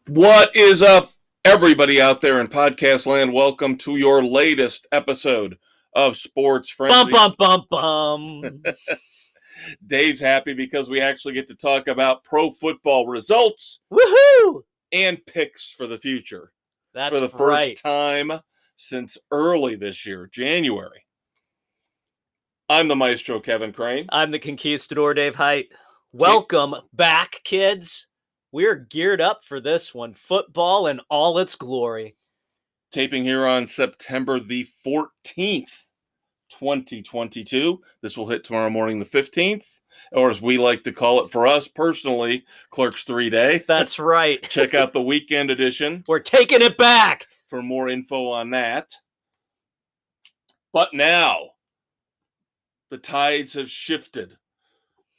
What is up, everybody out there in podcast land? Welcome to your latest episode of Sports Frenzy. Bum, bum, bum, bum. Dave's happy because we actually get to talk about pro football results Woohoo! and picks for the future. That's for the right. first time since early this year, January. I'm the maestro, Kevin Crane. I'm the conquistador, Dave Height. Welcome back, kids. We're geared up for this one. Football in all its glory. Taping here on September the 14th, 2022. This will hit tomorrow morning, the 15th, or as we like to call it for us personally, Clerks 3 Day. That's right. Check out the weekend edition. We're taking it back for more info on that. But now, the tides have shifted.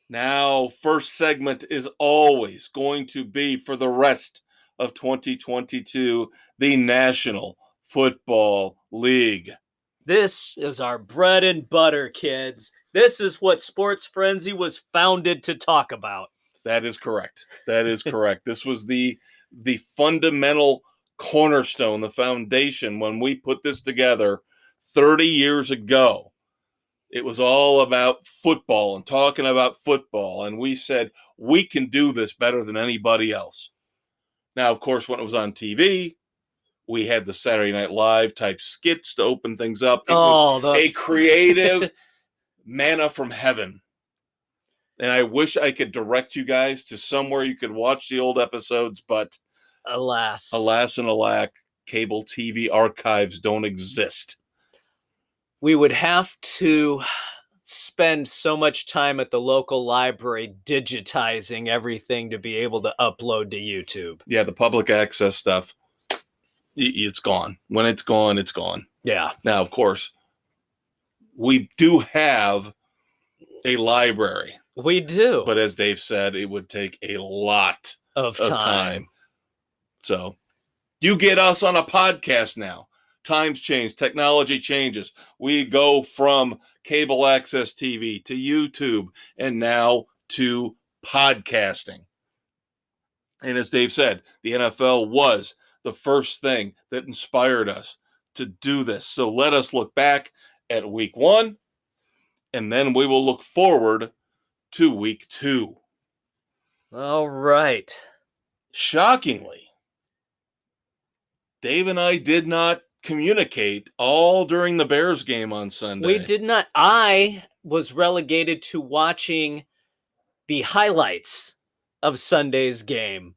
Now, first segment is always going to be, for the rest of 2022, the National Football League. This is our bread and butter, kids. This is what Sports Frenzy was founded to talk about. That is correct. That is correct. This was the fundamental cornerstone, the foundation when we put this together 30 years ago. It was all about football and talking about football, and we said we can do this better than anybody else. Now, of course, when it was on TV, we had the Saturday Night Live type skits to open things up. It was a creative manna from heaven. And I wish I could direct you guys to somewhere you could watch the old episodes, but alas and alack, cable TV archives don't exist. We would have to spend so much time at the local library digitizing everything to be able to upload to YouTube. Yeah, the public access stuff, it's gone. When it's gone, it's gone. Yeah. Now, of course, we do have a library. We do. But as Dave said, it would take a lot of time. So you get us on a podcast now. Times change, technology changes. We go from cable access TV to YouTube and now to podcasting. And as Dave said, the NFL was the first thing that inspired us to do this. So let us look back at week 1, and then we will look forward to week 2. All right. Shockingly, Dave and I did not communicate all during the Bears game on Sunday. We did not. I was relegated to watching the highlights of Sunday's game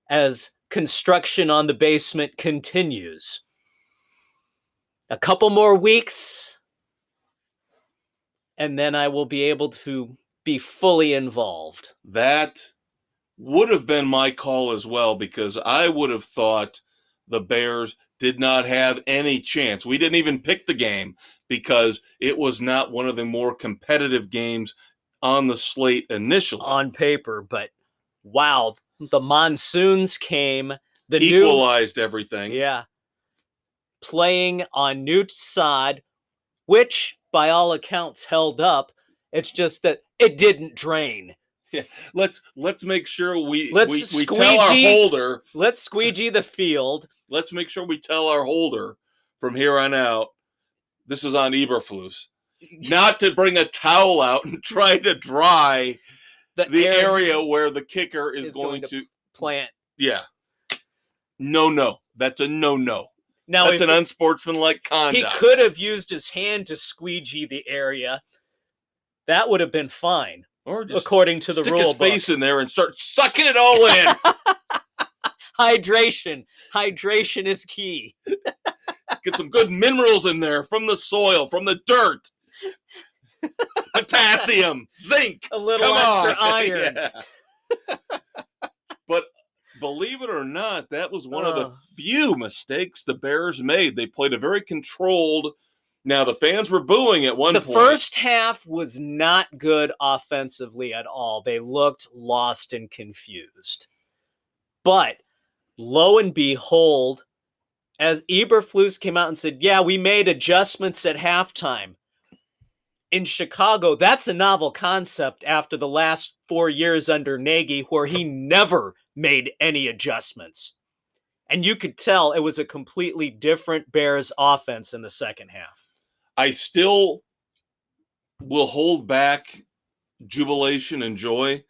as construction on the basement continues. A couple more weeks, and then I will be able to be fully involved. That would have been my call as well, because I would have thought the Bears did not have any chance. We didn't even pick the game because it was not one of the more competitive games on the slate initially. On paper, but wow, the monsoons came. Equalized everything. Yeah. Playing on new sod, which by all accounts held up. It's just that it didn't drain. Yeah, let's make sure we tell our holder. Let's squeegee the field. Let's make sure we tell our holder from here on out, this is on Eberflus, not to bring a towel out and try to dry the area where the kicker is going to plant. Yeah. No. That's a no. Now, that's an unsportsmanlike conduct. He could have used his hand to squeegee the area. That would have been fine. Or just according to the rule book. Stick his face in there and start sucking it all in. Hydration is key. Get some good minerals in there from the soil, from the dirt. Potassium, zinc. A little extra iron. Yeah. But believe it or not, that was one of the few mistakes the Bears made. They played a very controlled. Now, the fans were booing at one point. The first half was not good offensively at all. They looked lost and confused. But lo and behold, as Eberflus came out and said, yeah, we made adjustments at halftime. In Chicago, that's a novel concept after the last 4 years under Nagy, where he never made any adjustments. And you could tell it was a completely different Bears offense in the second half. I still will hold back jubilation and joy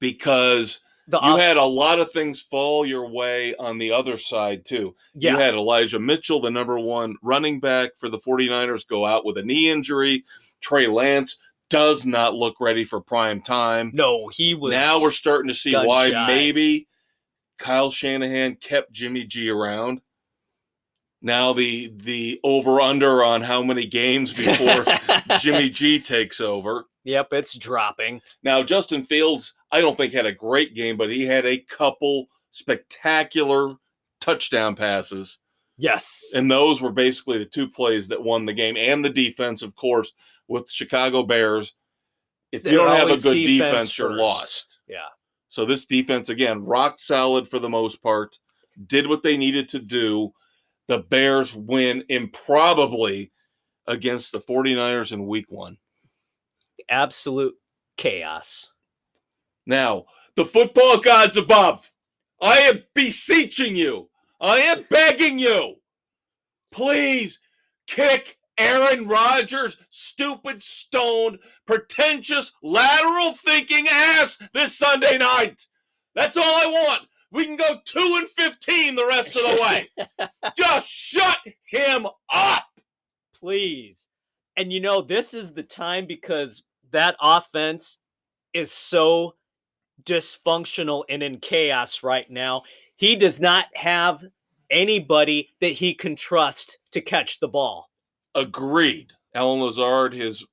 because you had a lot of things fall your way on the other side, too. Yeah. You had Elijah Mitchell, the number one running back for the 49ers, go out with a knee injury. Trey Lance does not look ready for prime time. No, he was. Now we're starting to see why maybe Kyle Shanahan kept Jimmy G around. Now the over-under on how many games before Jimmy G takes over. Yep, it's dropping. Now, Justin Fields, I don't think had a great game, but he had a couple spectacular touchdown passes. Yes. And those were basically the two plays that won the game. And the defense, of course, with Chicago Bears. If you don't have a good defense, you're lost. Yeah. So this defense, again, rock solid for the most part, did what they needed to do. The Bears win improbably against the 49ers in week 1. Absolute chaos. Now, the football gods above, I am beseeching you. I am begging you. Please kick Aaron Rodgers' stupid, stoned, pretentious, lateral thinking ass this Sunday night. That's all I want. We can go 2-15 the rest of the way. Just shut him up. Please. And this is the time because that offense is so dysfunctional and in chaos right now. He does not have anybody that he can trust to catch the ball. Agreed. Alan Lazard, his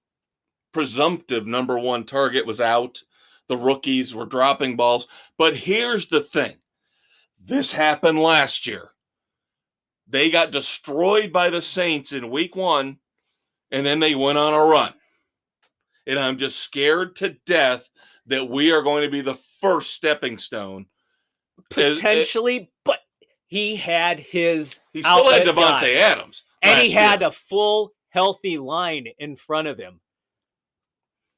presumptive number one target, was out. The rookies were dropping balls. But here's the thing. This happened last year. They got destroyed by the Saints in week 1, and then they went on a run. And I'm just scared to death that we are going to be the first stepping stone. Potentially, but he had his He still had Devontae Adams. And he had a full, healthy line in front of him.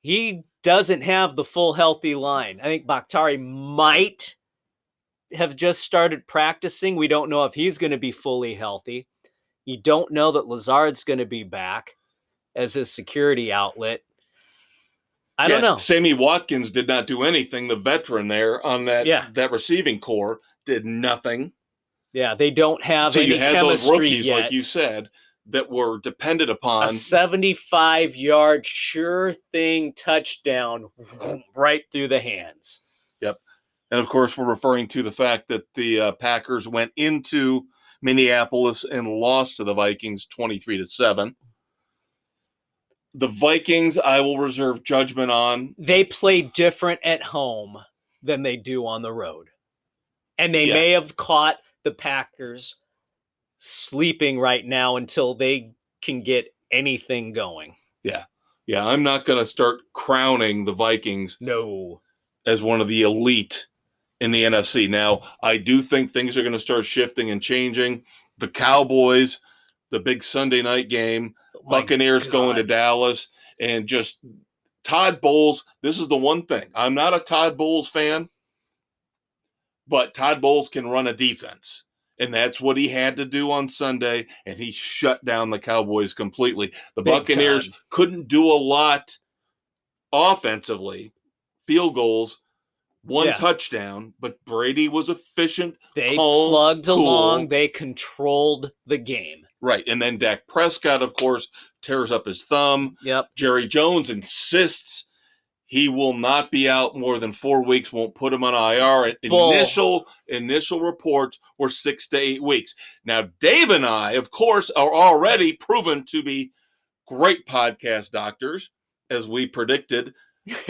He doesn't have the full, healthy line. I think Bakhtiari might have just started practicing. We don't know if he's going to be fully healthy. You don't know that Lazard's going to be back as his security outlet. I don't know. Sammy Watkins did not do anything. The veteran there on that receiving core did nothing. Yeah, they don't have any chemistry yet. So you had those rookies, like you said, that were dependent upon a 75-yard sure thing touchdown right through the hands. Yep. And, of course, we're referring to the fact that the Packers went into Minneapolis and lost to the Vikings 23-7. The Vikings, I will reserve judgment on. They play different at home than they do on the road. And they may have caught the Packers sleeping right now until they can get anything going. Yeah. Yeah, I'm not going to start crowning the Vikings as one of the elite in the NFC. Now, I do think things are going to start shifting and changing. The Cowboys, the big Sunday night game, Buccaneers going to Dallas, and just Todd Bowles. This is the one thing. I'm not a Todd Bowles fan, but Todd Bowles can run a defense. And that's what he had to do on Sunday, and he shut down the Cowboys completely. The Buccaneers couldn't do a lot offensively, field goals, one touchdown, but Brady was efficient. They plugged along. They controlled the game. Right, and then Dak Prescott, of course, tears up his thumb. Yep. Jerry Jones insists he will not be out more than 4 weeks, won't put him on IR. Initial reports were 6 to 8 weeks. Now, Dave and I, of course, are already proven to be great podcast doctors, as we predicted.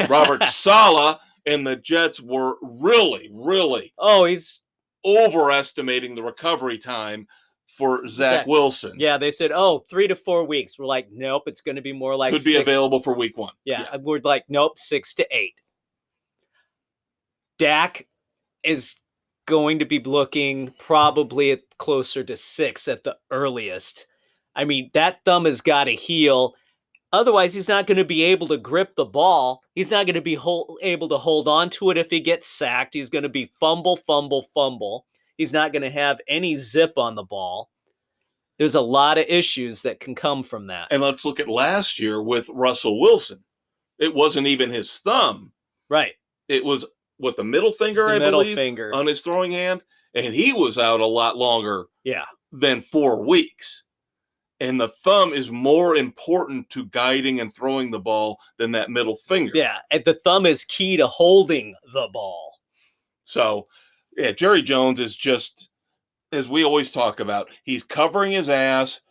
Robert Saleh and the Jets were really, really he's overestimating the recovery time for Zach Wilson. Yeah, they said, 3 to 4 weeks. We're like, nope, it's going to be more like Could be available for week 1. Yeah, we're like, nope, 6 to 8. Dak is going to be looking probably at closer to 6 at the earliest. I mean, that thumb has got to heal. Otherwise, he's not going to be able to grip the ball. He's not going to be able to hold on to it if he gets sacked. He's going to be fumble. He's not going to have any zip on the ball. There's a lot of issues that can come from that. And let's look at last year with Russell Wilson. It wasn't even his thumb. Right. It was the middle finger, I believe, on his throwing hand. And he was out a lot longer than 4 weeks. And the thumb is more important to guiding and throwing the ball than that middle finger. Yeah, and the thumb is key to holding the ball. So, yeah, Jerry Jones is just, as we always talk about, he's covering his ass.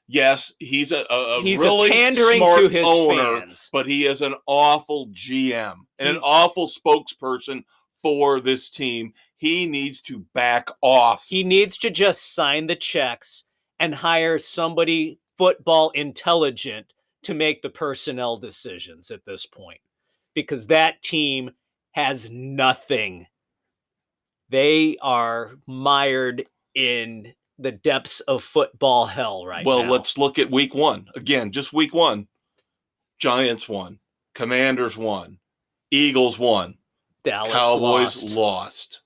Yes, he's really pandering smart to his owner, fans. but he is an awful GM and an awful spokesperson for this team. He needs to back off. He needs to just sign the checks and hire somebody football intelligent to make the personnel decisions at this point, because that team has nothing. They are mired in the depths of football hell right now. Well, let's look at week 1. Again, just week 1. Giants won. Commanders won. Eagles won. Dallas Cowboys lost.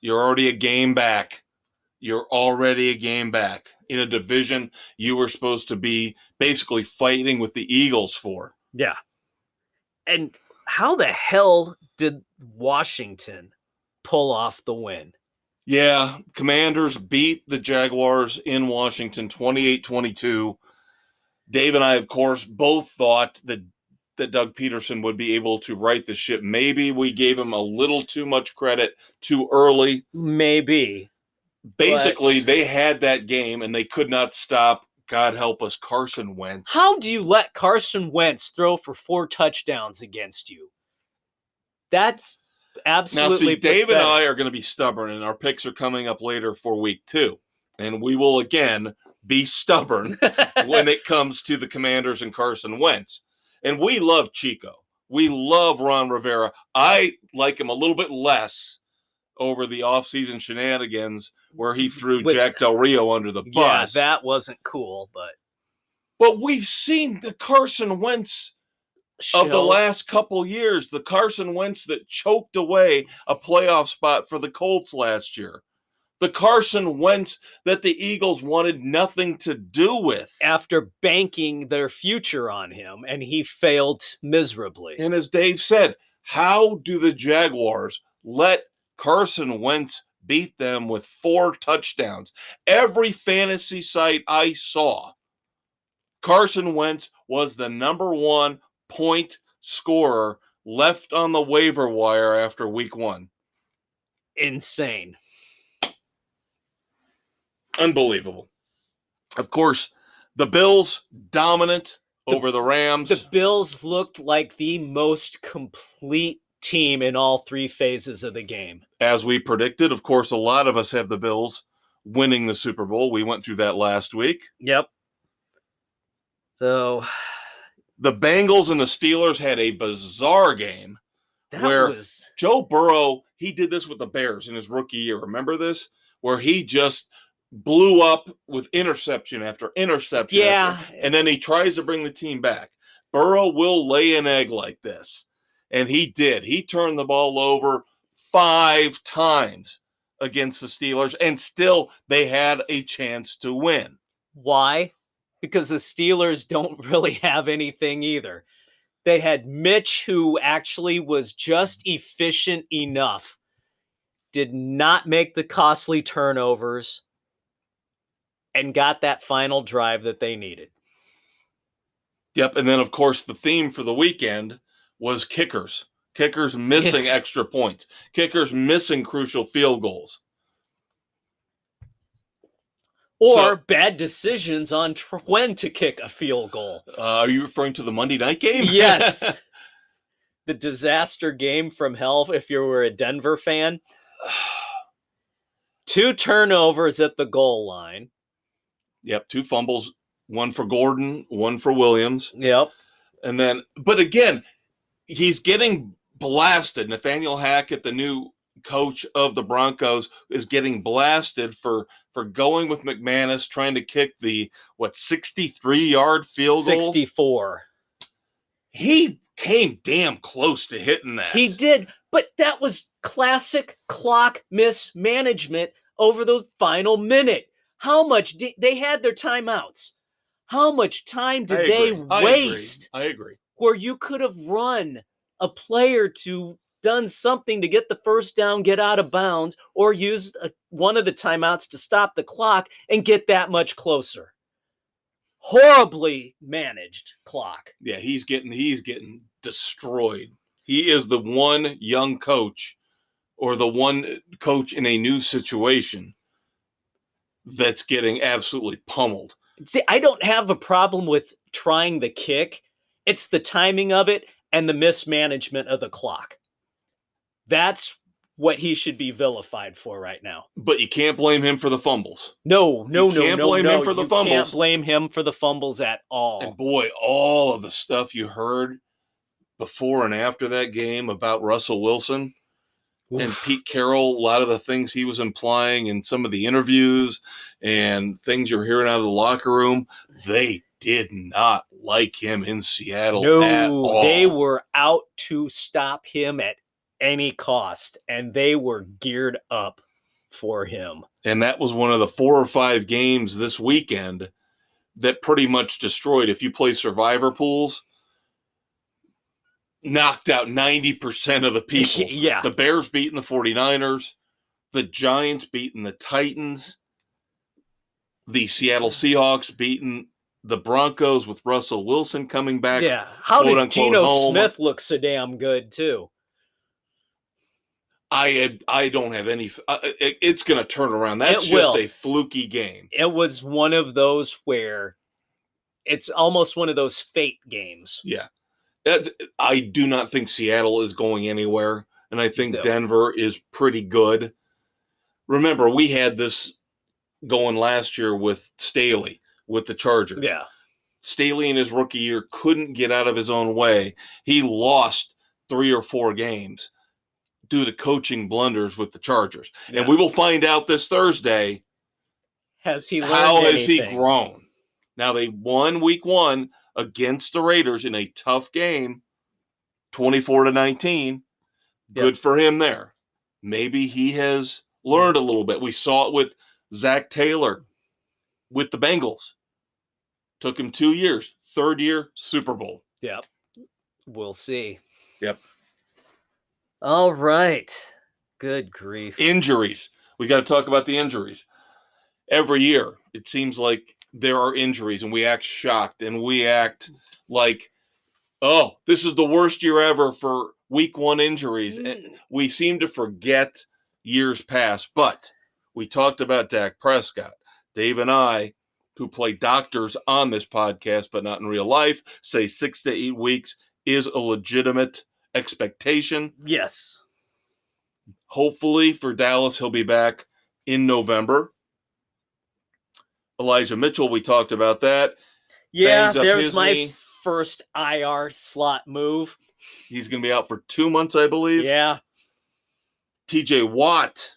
You're already a game back. You're already a game back in a division you were supposed to be basically fighting with the Eagles for. Yeah. And how the hell did Washington pull off the win? Yeah, Commanders beat the Jaguars in Washington 28-22. Dave and I, of course, both thought that Doug Peterson would be able to right the ship. Maybe we gave him a little too much credit too early. Maybe. Basically, they had that game, and they could not stop, God help us, Carson Wentz. How do you let Carson Wentz throw for 4 touchdowns against you? That's absolutely Now, see, Dave pathetic. and I are going to be stubborn, and our picks are coming up later for week 2. And we will, again, be stubborn when it comes to the Commanders and Carson Wentz. And we love Chico. We love Ron Rivera. I like him a little bit less over the offseason shenanigans where he threw Jack Del Rio under the bus. Yeah, that wasn't cool, But we've seen the Carson Wentz of the last couple years, the Carson Wentz that choked away a playoff spot for the Colts last year. The Carson Wentz that the Eagles wanted nothing to do with. After banking their future on him, and he failed miserably. And as Dave said, how do the Jaguars let Carson Wentz beat them with 4 touchdowns? Every fantasy site I saw, Carson Wentz was the number 1 point scorer left on the waiver wire after week 1. Insane. Unbelievable. Of course, the Bills dominant over the Rams. The Bills looked like the most complete team in all 3 phases of the game. As we predicted, of course, a lot of us have the Bills winning the Super Bowl. We went through that last week. Yep. So the Bengals and the Steelers had a bizarre game where Joe Burrow, he did this with the Bears in his rookie year. Remember this? Where he just blew up with interception after interception. Yeah. And then he tries to bring the team back. Burrow will lay an egg like this. And he did. He turned the ball over 5 times against the Steelers, and still they had a chance to win. Why? Because the Steelers don't really have anything either. They had Mitch, who actually was just efficient enough, did not make the costly turnovers, and got that final drive that they needed. Yep, and then, of course, the theme for the weekend was kickers. Kickers missing extra points. Kickers missing crucial field goals. Or bad decisions on when to kick a field goal. Are you referring to the Monday night game? Yes. The disaster game from hell, if you were a Denver fan. 2 turnovers at the goal line. Yep, 2 fumbles, 1 for Gordon, 1 for Williams. Yep. And then, but again, he's getting blasted. Nathaniel Hackett, the new coach of the Broncos, is getting blasted for going with McManus, trying to kick the, 63-yard field goal? 64. He came damn close to hitting that. He did, but that was classic clock mismanagement over the final minute. How much they had their timeouts? How much time did they waste? I agree. Where you could have run a player to done something to get the first down, get out of bounds, or used one of the timeouts to stop the clock and get that much closer. Horribly managed clock. Yeah, he's getting destroyed. He is the one young coach or the one coach in a new situation that's getting absolutely pummeled. See, I don't have a problem with trying the kick. It's the timing of it and the mismanagement of the clock. That's what he should be vilified for right now. But you can't blame him for the fumbles. No. You can't blame him for the fumbles. You can't blame him for the fumbles at all. And boy, all of the stuff you heard before and after that game about Russell Wilson and Pete Carroll, a lot of the things he was implying in some of the interviews and things you're hearing out of the locker room, they did not like him in Seattle at all. They were out to stop him at any cost, and they were geared up for him. And that was one of the 4 or 5 games this weekend that pretty much destroyed. If you play survivor pools, knocked out 90% of the people. Yeah. The Bears beating the 49ers, the Giants beating the Titans, the Seattle Seahawks beating the Broncos with Russell Wilson coming back. Yeah. How did Geno Smith look so damn good, too? I don't have any. It's going to turn around. That's just a fluky game. It was one of those where it's almost one of those fate games. Yeah. I do not think Seattle is going anywhere, and I think Denver is pretty good. Remember, we had this going last year with Staley, with the Chargers. Yeah. Staley in his rookie year couldn't get out of his own way. He lost 3 or 4 games due to coaching blunders with the Chargers. Yeah. And we will find out this Thursday has he grown. Now, they won week 1 against the Raiders in a tough game, 24-19. Good for him there. Maybe he has learned a little bit. We saw it with Zach Taylor with the Bengals. Took him 2 years. 3rd year, Super Bowl. Yep. We'll see. Yep. All right. Good grief. Injuries. We got to talk about the injuries. Every year, it seems like there are injuries, and we act shocked, and we act like, oh, this is the worst year ever for week 1 injuries. And we seem to forget years past. But we talked about Dak Prescott. Dave and I, who play doctors on this podcast, but not in real life, say 6 to 8 weeks is a legitimate expectation. Yes. Hopefully for Dallas, he'll be back in November. Elijah Mitchell, we talked about that. Yeah, there's my first IR slot move. He's going to be out for 2 months, I believe. Yeah. TJ Watt,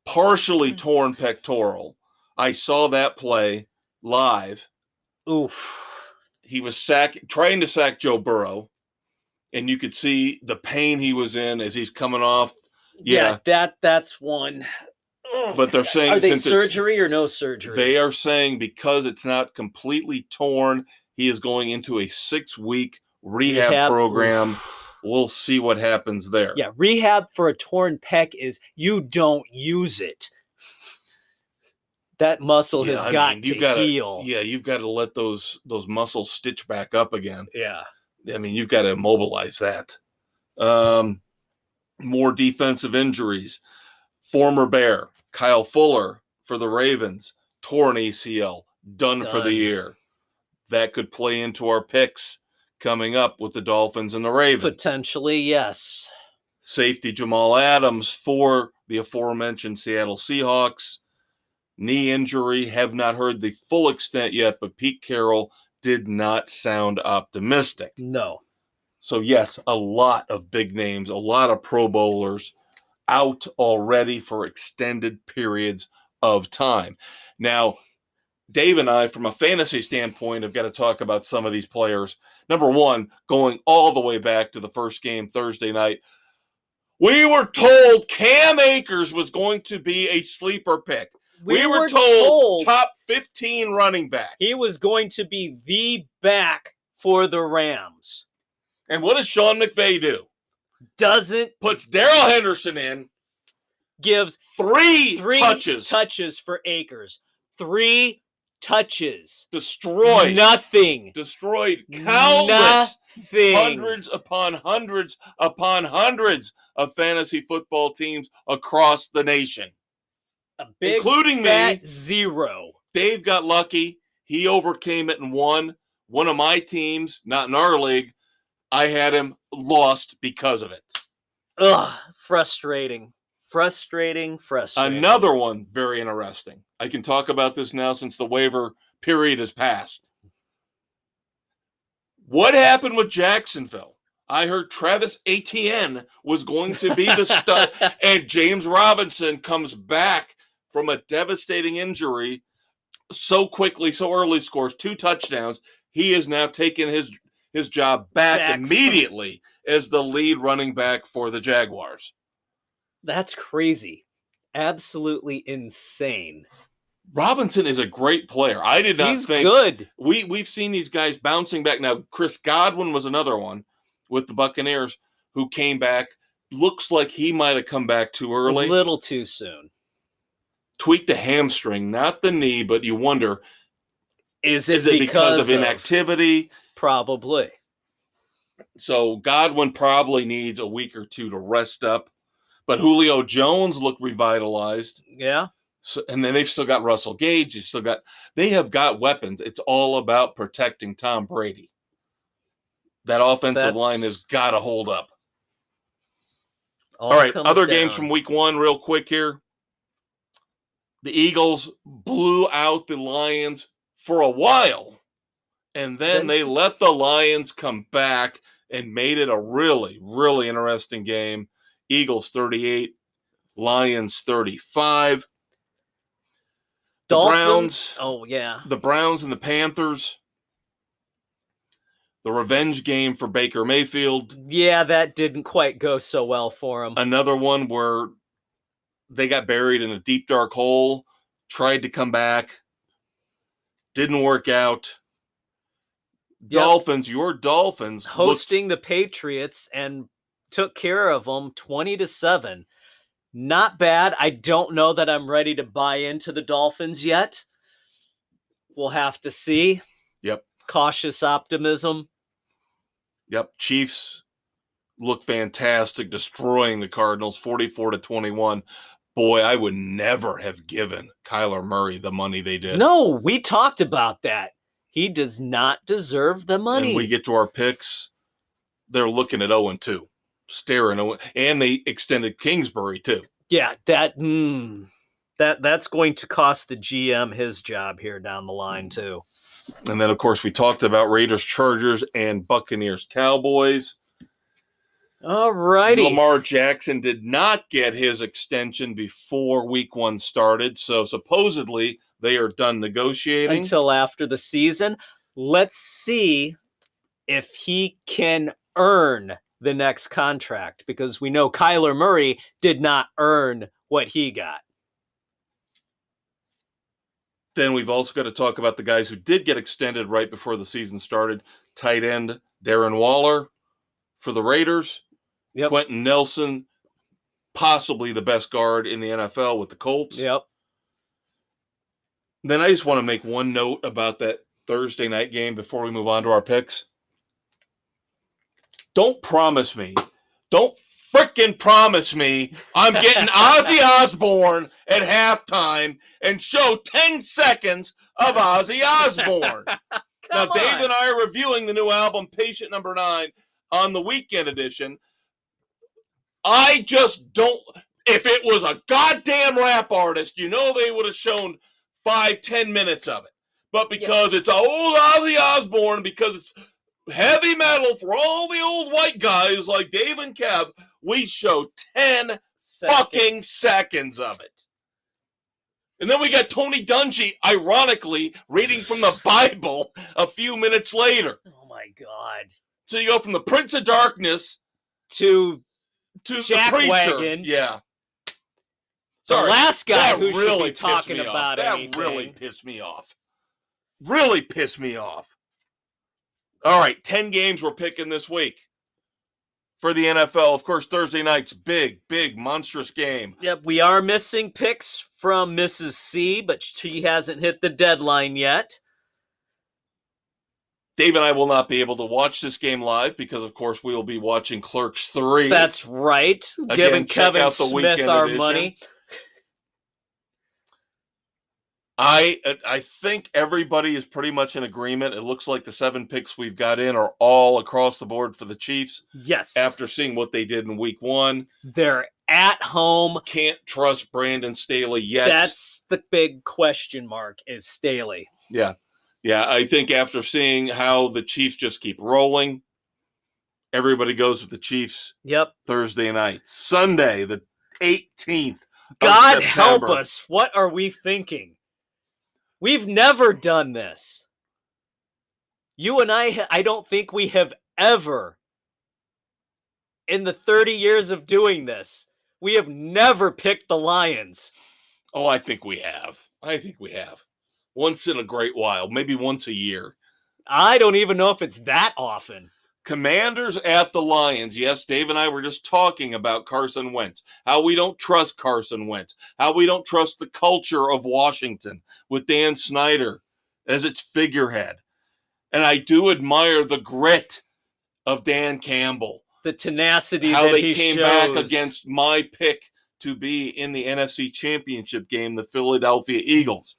partially torn pectoral. I saw that play live. Oof. He was trying to sack Joe Burrow, and you could see the pain he was in as he's coming off. Yeah, that's one. But they're saying, are they surgery or no surgery? They are saying because it's not completely torn, he is going into a 6-week rehab program. Oof. We'll see what happens there. Yeah, rehab for a torn pec is you don't use it. That muscle has got to heal. Yeah, you've got to let those muscles stitch back up again. Yeah. I mean, you've got to immobilize that. More defensive injuries. Former Bear, Kyle Fuller for the Ravens, torn ACL, done for the year. That could play into our picks coming up with the Dolphins and the Ravens. Potentially, yes. Safety Jamal Adams for the aforementioned Seattle Seahawks. Knee injury, have not heard the full extent yet, but Pete Carroll did not sound optimistic. No. So, yes, a lot of big names, a lot of Pro Bowlers out already for extended periods of time. Now, Dave and I, from a fantasy standpoint, have got to talk about some of these players. Number one, going all the way back to the first game Thursday night, We were told Cam Akers was going to be a sleeper pick. We were told top 15 running back. He was going to be the back for the Rams. And what does Sean McVay do? Puts Darrell Henderson in. Gives three touches for Akers. 3 touches. Destroyed. Nothing. Destroyed countless. Nothing. Hundreds upon hundreds upon hundreds of fantasy football teams across the nation. A big including fat me. 0. Dave got lucky. He overcame it and won. One of my teams, not in our league, I had him lost because of it. Ugh, frustrating. Another one, very interesting. I can talk about this now since the waiver period has passed. What happened with Jacksonville? I heard Travis Etienne was going to be the stud, and James Robinson comes back from a devastating injury so quickly, so early, scores 2 touchdowns. He is now taking his job back immediately as the lead running back for the Jaguars. That's crazy. Absolutely insane. Robinson is a great player. I did not He's think good. We've seen these guys bouncing back. Now, Chris Godwin was another one with the Buccaneers who came back. Looks like he might have come back too early. A little too soon. Tweaked the hamstring, not the knee, but you wonder, is it because of inactivity? Probably. So Godwin probably needs a week or 2 to rest up. But Julio Jones looked revitalized. Yeah. So, and then they've still got Russell Gage. They have got weapons. It's all about protecting Tom Brady. That offensive line has got to hold up. All right, other games from week 1 real quick here. The Eagles blew out the Lions for a while, and then they let the Lions come back and made it a really, really interesting game. Eagles 38, Lions 35. The Browns. Oh, yeah. The Browns and the Panthers. The revenge game for Baker Mayfield. Yeah, that didn't quite go so well for him. Another one where they got buried in a deep, dark hole, tried to come back, didn't work out. Yep. Your Dolphins. Hosting the Patriots and took care of them 20-7. Not bad. I don't know that I'm ready to buy into the Dolphins yet. We'll have to see. Yep. Cautious optimism. Yep. Chiefs look fantastic, destroying the Cardinals 44-21. Boy, I would never have given Kyler Murray the money they did. No, we talked about that. He does not deserve the money. And we get to our picks. They're looking at 0-2. Staring, and they extended Kingsbury too. Yeah, that's going to cost the GM his job here down the line too. And then, of course, we talked about Raiders, Chargers, and Buccaneers, Cowboys. All righty. Lamar Jackson did not get his extension before week 1 started, so supposedly they are done negotiating until after the season. Let's see if he can earn the next contract, because we know Kyler Murray did not earn what he got. Then we've also got to talk about the guys who did get extended right before the season started. Tight end Darren Waller for the Raiders. Yep. Quentin Nelson, possibly the best guard in the NFL with the Colts. Yep. Then I just want to make one note about that Thursday night game before we move on to our picks. Don't frickin' promise me I'm getting Ozzy Osbourne at halftime and show 10 seconds of Ozzy Osbourne. Now, Dave and I are reviewing the new album, Patient Number 9, on the weekend edition. I just don't. If it was a goddamn rap artist, they would have shown 5-10 minutes of it. But because it's old Ozzy Osbourne, because it's heavy metal for all the old white guys like Dave and Kev, we show 10 fucking seconds of it. And then we got Tony Dungy, ironically, reading from the Bible a few minutes later. Oh, my God. So you go from the Prince of Darkness to to Jack the preacher. Wagon. Yeah. The last guy that who should really be pissed talking me off. about That anything. really pissed me off. Really pissed me off. All right, 10 games we're picking this week for the NFL. Of course, Thursday night's big, monstrous game. Yep, we are missing picks from Mrs. C, but she hasn't hit the deadline yet. Dave and I will not be able to watch this game live because, of course, we will be watching Clerks 3. That's right. Again, Giving check Kevin out the Smith weekend our edition. money. I think everybody is pretty much in agreement. It looks like the 7 picks we've got in are all across the board for the Chiefs. Yes. After seeing what they did in week 1. They're at home. Can't trust Brandon Staley yet. That's the big question mark, is Staley. Yeah. Yeah, I think after seeing how the Chiefs just keep rolling, everybody goes with the Chiefs. Yep. Thursday night. Sunday, the 18th God of help September. us. What are we thinking? We've never done this. You and I don't think we have ever, in the 30 years of doing this, we have never picked the Lions. Oh, I think we have. Once in a great while, maybe once a year. I don't even know if it's that often. Commanders at the Lions. Yes, Dave and I were just talking about Carson Wentz, how we don't trust Carson Wentz, how we don't trust the culture of Washington with Dan Snyder as its figurehead. And I do admire the grit of Dan Campbell. The tenacity how that they he came shows. back against my pick to be in the NFC Championship game, the Philadelphia Eagles.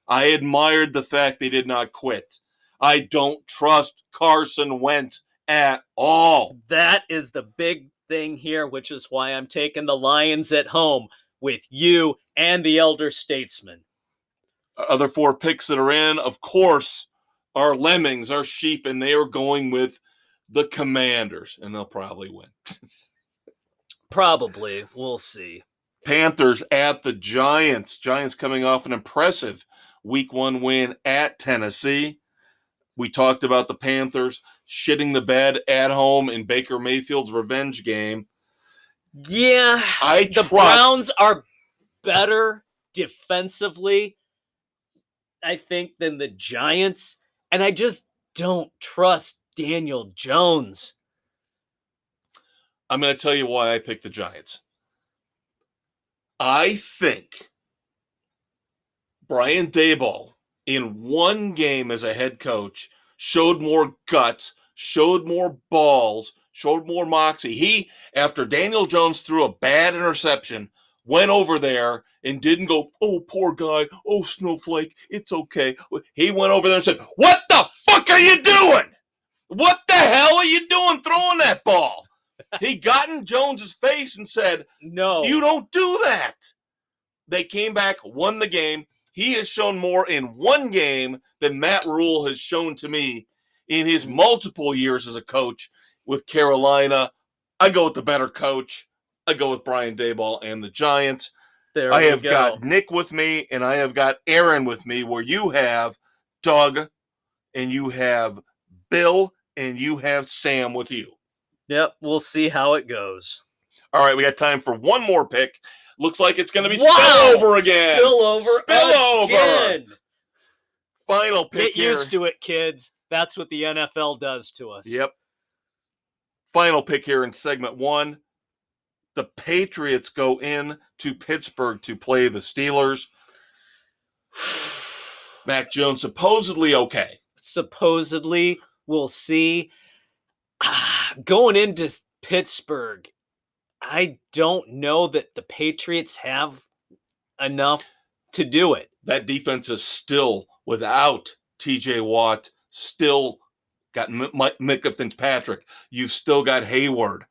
I admired the fact they did not quit. I don't trust Carson Wentz at all. That is the big thing here, which is why I'm taking the Lions at home with you and the elder statesman. Other 4 picks that are in, of course, are Lemmings, our sheep, and they are going with the Commanders, and they'll probably win. Probably. We'll see. Panthers at the Giants. Giants coming off an impressive Week 1 win at Tennessee. We talked about the Panthers shitting the bed at home in Baker Mayfield's revenge game. Yeah, the Browns are better defensively, I think, than the Giants, and I just don't trust Daniel Jones. I'm going to tell you why I picked the Giants. I think Brian Daboll, in one game as a head coach, showed more guts, showed more balls, showed more moxie. He, after Daniel Jones threw a bad interception, went over there and didn't go, oh, poor guy, oh, snowflake, it's okay. He went over there and said, what the fuck are you doing? What the hell are you doing throwing that ball? He got in Jones's face and said, no, you don't do that. They came back, won the game. He has shown more in one game than Matt Rule has shown to me in his multiple years as a coach with Carolina. I go with the better coach. I go with Brian Daboll and the Giants. I have got Nick with me, and I have got Aaron with me, where you have Doug, and you have Bill, and you have Sam with you. Yep, we'll see how it goes. All right, we got time for one more pick. Looks like it's going to be spillover again. Spillover again. Final pick. Get used to it, kids. That's what the NFL does to us. Yep. Final pick here in segment 1. The Patriots go in to Pittsburgh to play the Steelers. Mac Jones supposedly okay. Supposedly, we'll see. Going into Pittsburgh, I don't know that the Patriots have enough to do it. That defense is still without TJ Watt, still got Micah Fitzpatrick. You've still got Hayward.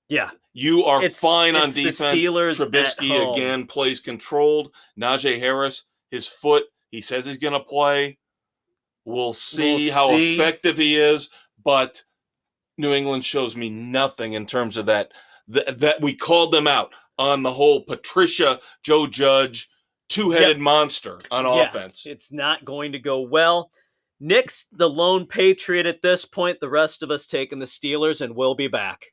Yeah. You are fine on defense. The Steelers Trubisky again plays controlled. Najee Harris, his foot, he says he's going to play. We'll see how effective he is, but New England shows me nothing in terms of that we called them out on the whole Patricia, Joe Judge, two-headed monster on offense. It's not going to go well. Nick's the lone Patriot at this point. The rest of us taking the Steelers, and we'll be back.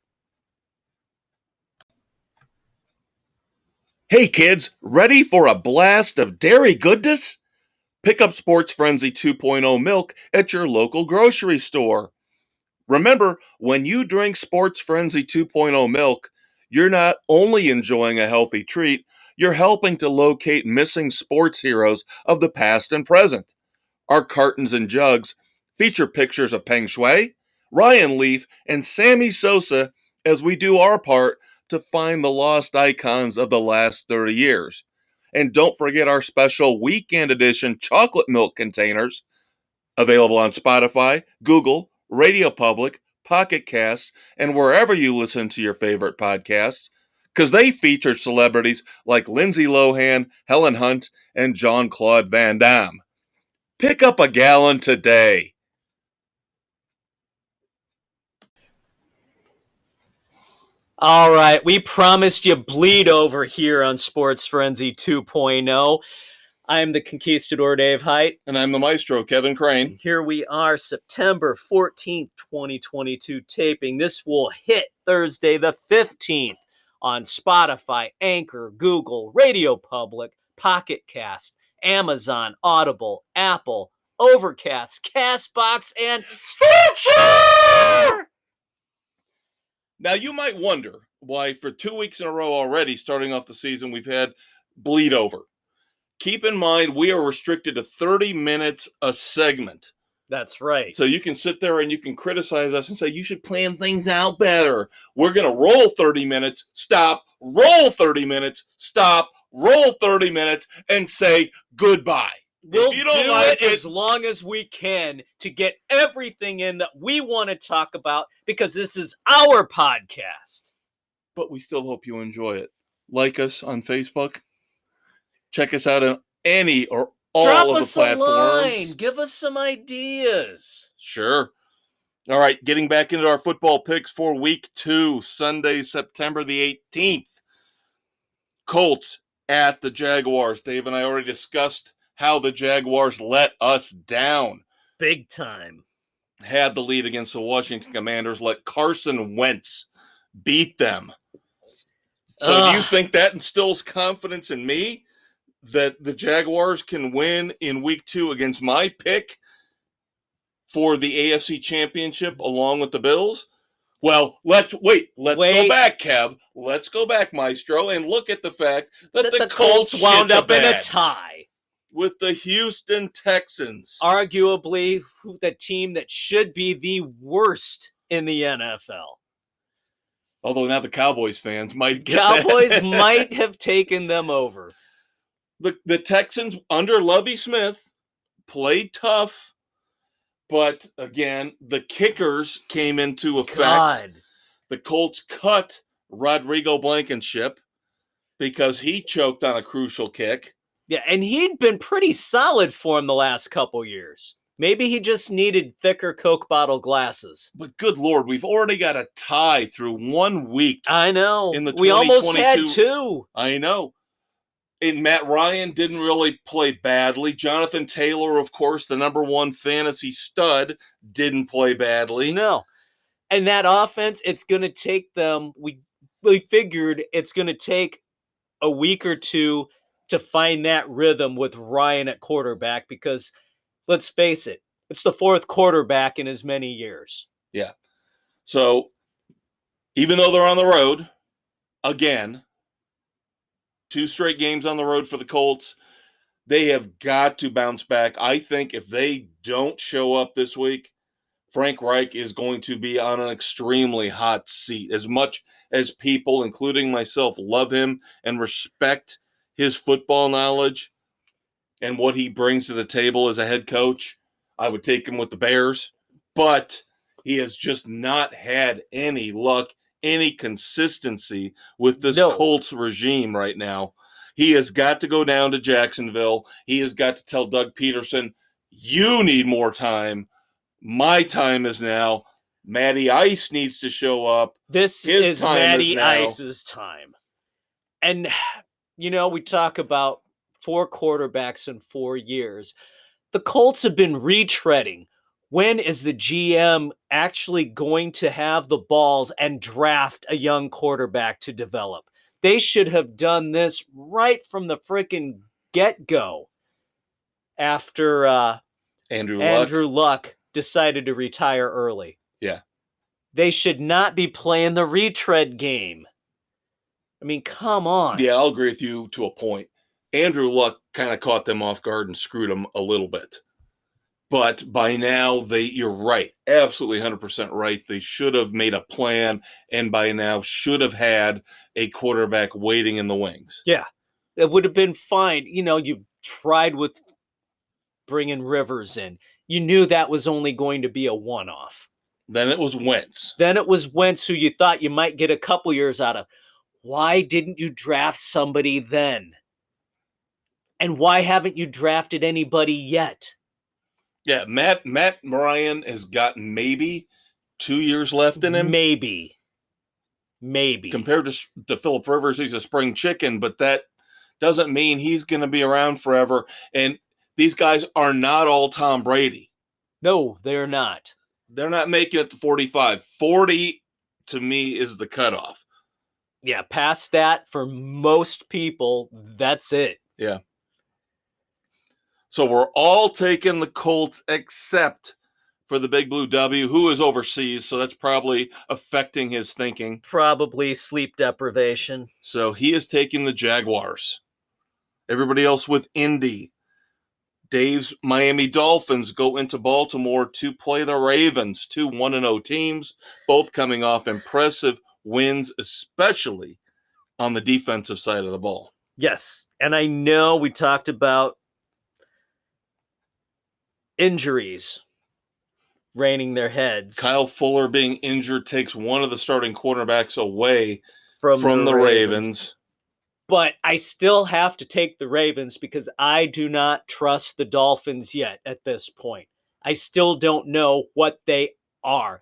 Hey kids, ready for a blast of dairy goodness? Pick up Sports Frenzy 2.0 milk at your local grocery store. Remember, when you drink Sports Frenzy 2.0 milk, you're not only enjoying a healthy treat, you're helping to locate missing sports heroes of the past and present. Our cartons and jugs feature pictures of Peng Shui, Ryan Leaf, and Sammy Sosa as we do our part to find the lost icons of the last 30 years. And don't forget our special weekend edition chocolate milk containers, available on Spotify, Google, Radio Public, Pocket Casts, and wherever you listen to your favorite podcasts, because they feature celebrities like Lindsay Lohan, Helen Hunt, and Jean-Claude Van Damme. Pick up a gallon today. All right, we promised you bleed over here on Sports Frenzy 2.0. I'm the Conquistador Dave Height. And I'm the maestro, Kevin Crane. And here we are, September 14th, 2022 taping. This will hit Thursday the 15th on Spotify, Anchor, Google, Radio Public, Pocket Cast, Amazon, Audible, Apple, Overcast, Castbox, and Stitcher! Now, you might wonder why for 2 weeks in a row already, starting off the season, we've had bleed over. Keep in mind, we are restricted to 30 minutes a segment. That's right. So you can sit there and you can criticize us and say, you should plan things out better. We're going to roll 30 minutes, stop, roll 30 minutes, stop, roll 30 minutes, and say goodbye. We'll do it as long as we can to get everything in that we want to talk about, because this is our podcast. But we still hope you enjoy it. Like us on Facebook. Check us out on any or all Drop of the us platforms. A line. Give us some ideas. Sure. All right, getting back into our football picks for week 2, Sunday, September the 18th. Colts at the Jaguars. Dave and I already discussed how the Jaguars let us down. Big time. Had the lead against the Washington Commanders, let Carson Wentz beat them. So do you think that instills confidence in me that the Jaguars can win in week 2 against my pick for the AFC Championship along with the Bills? Well, let's go back, Kev. Let's go back, Maestro, and look at the fact that the Colts wound up in a tie with the Houston Texans. Arguably the team that should be the worst in the NFL. Although now the Cowboys fans might get Cowboys might have taken them over. The Texans under Lovie Smith played tough, but again, the kickers came into effect. God. The Colts cut Rodrigo Blankenship because he choked on a crucial kick. Yeah, and he'd been pretty solid for him the last couple years. Maybe he just needed thicker Coke bottle glasses. But good Lord, we've already got a tie through 1 week. I know. In the we almost had 2. I know. And Matt Ryan didn't really play badly. Jonathan Taylor, of course, the number 1 fantasy stud, didn't play badly. No. And that offense, it's going to take them, we figured it's going to take a week or 2 to find that rhythm with Ryan at quarterback, because let's face it, it's the 4th quarterback in as many years. Yeah. So even though they're on the road, again, 2 straight games on the road for the Colts, they have got to bounce back. I think if they don't show up this week, Frank Reich is going to be on an extremely hot seat. As much as people, including myself, love him and respect his football knowledge and what he brings to the table as a head coach, I would take him with the Bears. But he has just not had any luck, any consistency with this Colts regime right now. He has got to go down to Jacksonville. He has got to tell Doug Peterson, you need more time. My time is now. Matty Ice needs to show up. This is Matty Ice's time. And, you know, we talk about 4 quarterbacks in 4 years. The Colts have been retreading. When is the GM actually going to have the balls and draft a young quarterback to develop? They should have done this right from the freaking get-go after Andrew Luck decided to retire early. Yeah. They should not be playing the retread game. I mean, come on. Yeah, I'll agree with you to a point. Andrew Luck kind of caught them off guard and screwed them a little bit. But by now, you're right. Absolutely 100% right. They should have made a plan, and by now should have had a quarterback waiting in the wings. Yeah, it would have been fine. You tried with bringing Rivers in. You knew that was only going to be a one-off. Then it was Wentz. Who you thought you might get a couple years out of. Why didn't you draft somebody then? And why haven't you drafted anybody yet? Yeah, Matt Ryan has got maybe 2 years left in him. Maybe. Compared to Phillip Rivers, he's a spring chicken, but that doesn't mean he's going to be around forever. And these guys are not all Tom Brady. No, they're not. They're not making it to 45. 40, to me, is the cutoff. Yeah, past that, for most people, that's it. Yeah. So we're all taking the Colts except for the Big Blue W, who is overseas, so that's probably affecting his thinking. Probably sleep deprivation. So he is taking the Jaguars. Everybody else with Indy. Dave's Miami Dolphins go into Baltimore to play the Ravens, two 1-0 teams, both coming off impressive wins, especially on the defensive side of the ball. Yes, and I know we talked about injuries reigning their heads. Kyle Fuller being injured takes one of the starting quarterbacks away from the Ravens. But I still have to take the Ravens because I do not trust the Dolphins yet at this point. I still don't know what they are.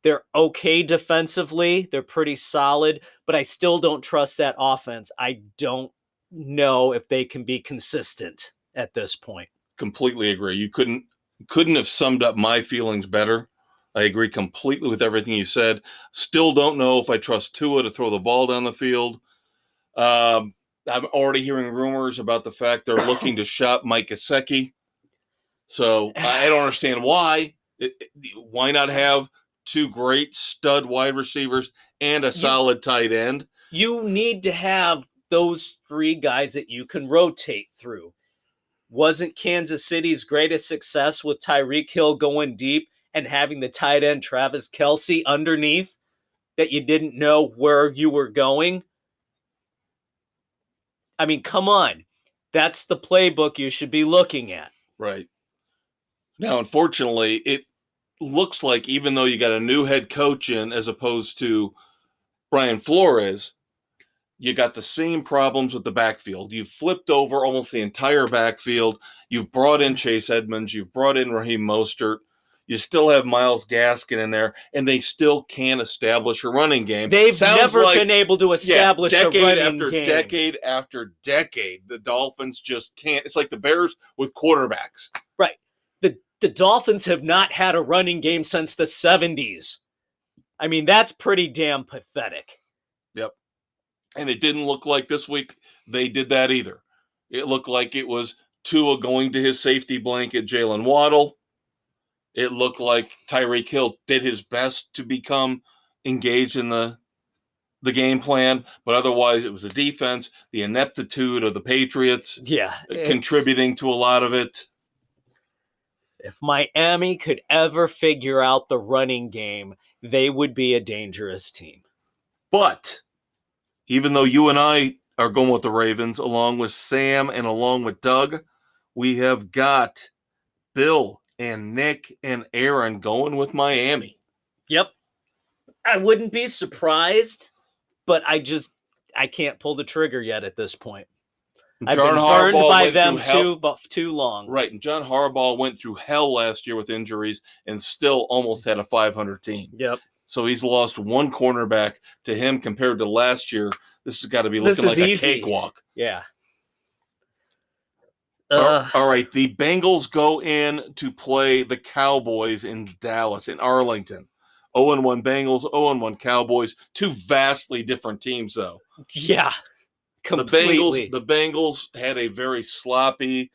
They're okay defensively. They're pretty solid, but I still don't trust that offense. I don't know if they can be consistent at this point. Completely agree. You couldn't have summed up my feelings better. I agree completely with everything you said. Still don't know if I trust Tua to throw the ball down the field. I'm already hearing rumors about the fact they're looking to shop Mike Gesicki. So I don't understand why. Why not have two great stud wide receivers and a solid tight end? You need to have those three guys that you can rotate through. Wasn't Kansas City's greatest success with Tyreek Hill going deep and having the tight end Travis Kelce underneath that you didn't know where you were going? I mean, come on. That's the playbook you should be looking at. Right. Now, unfortunately, it looks like even though you got a new head coach in as opposed to Brian Flores, you got the same problems with the backfield. You've flipped over almost the entire backfield. You've brought in Chase Edmonds. You've brought in Raheem Mostert. You still have Myles Gaskin in there, and they still can't establish a running game. They've never been able to establish a running game. Decade after decade, the Dolphins just can't. It's like the Bears with quarterbacks. Right. The Dolphins have not had a running game since the 70s. I mean, that's pretty damn pathetic. Yep. And it didn't look like this week they did that either. It looked like it was Tua going to his safety blanket, Jalen Waddle. It looked like Tyreek Hill did his best to become engaged in the game plan, but otherwise it was the defense, the ineptitude of the Patriots, contributing to a lot of it. If Miami could ever figure out the running game, they would be a dangerous team. But even though you and I are going with the Ravens, along with Sam and along with Doug, we have got Bill and Nick and Aaron going with Miami. Yep. I wouldn't be surprised, but I can't pull the trigger yet at this point. I've been burned by them too long. Right, and John Harbaugh went through hell last year with injuries and still almost had a 500 team. Yep. So he's lost one cornerback to him compared to last year. This has got to be looking like a cakewalk. Yeah. All right, the Bengals go in to play the Cowboys in Dallas, in Arlington. 0-1 Bengals, 0-1 Cowboys. Two vastly different teams, though. Yeah, completely. The Bengals had a very sloppy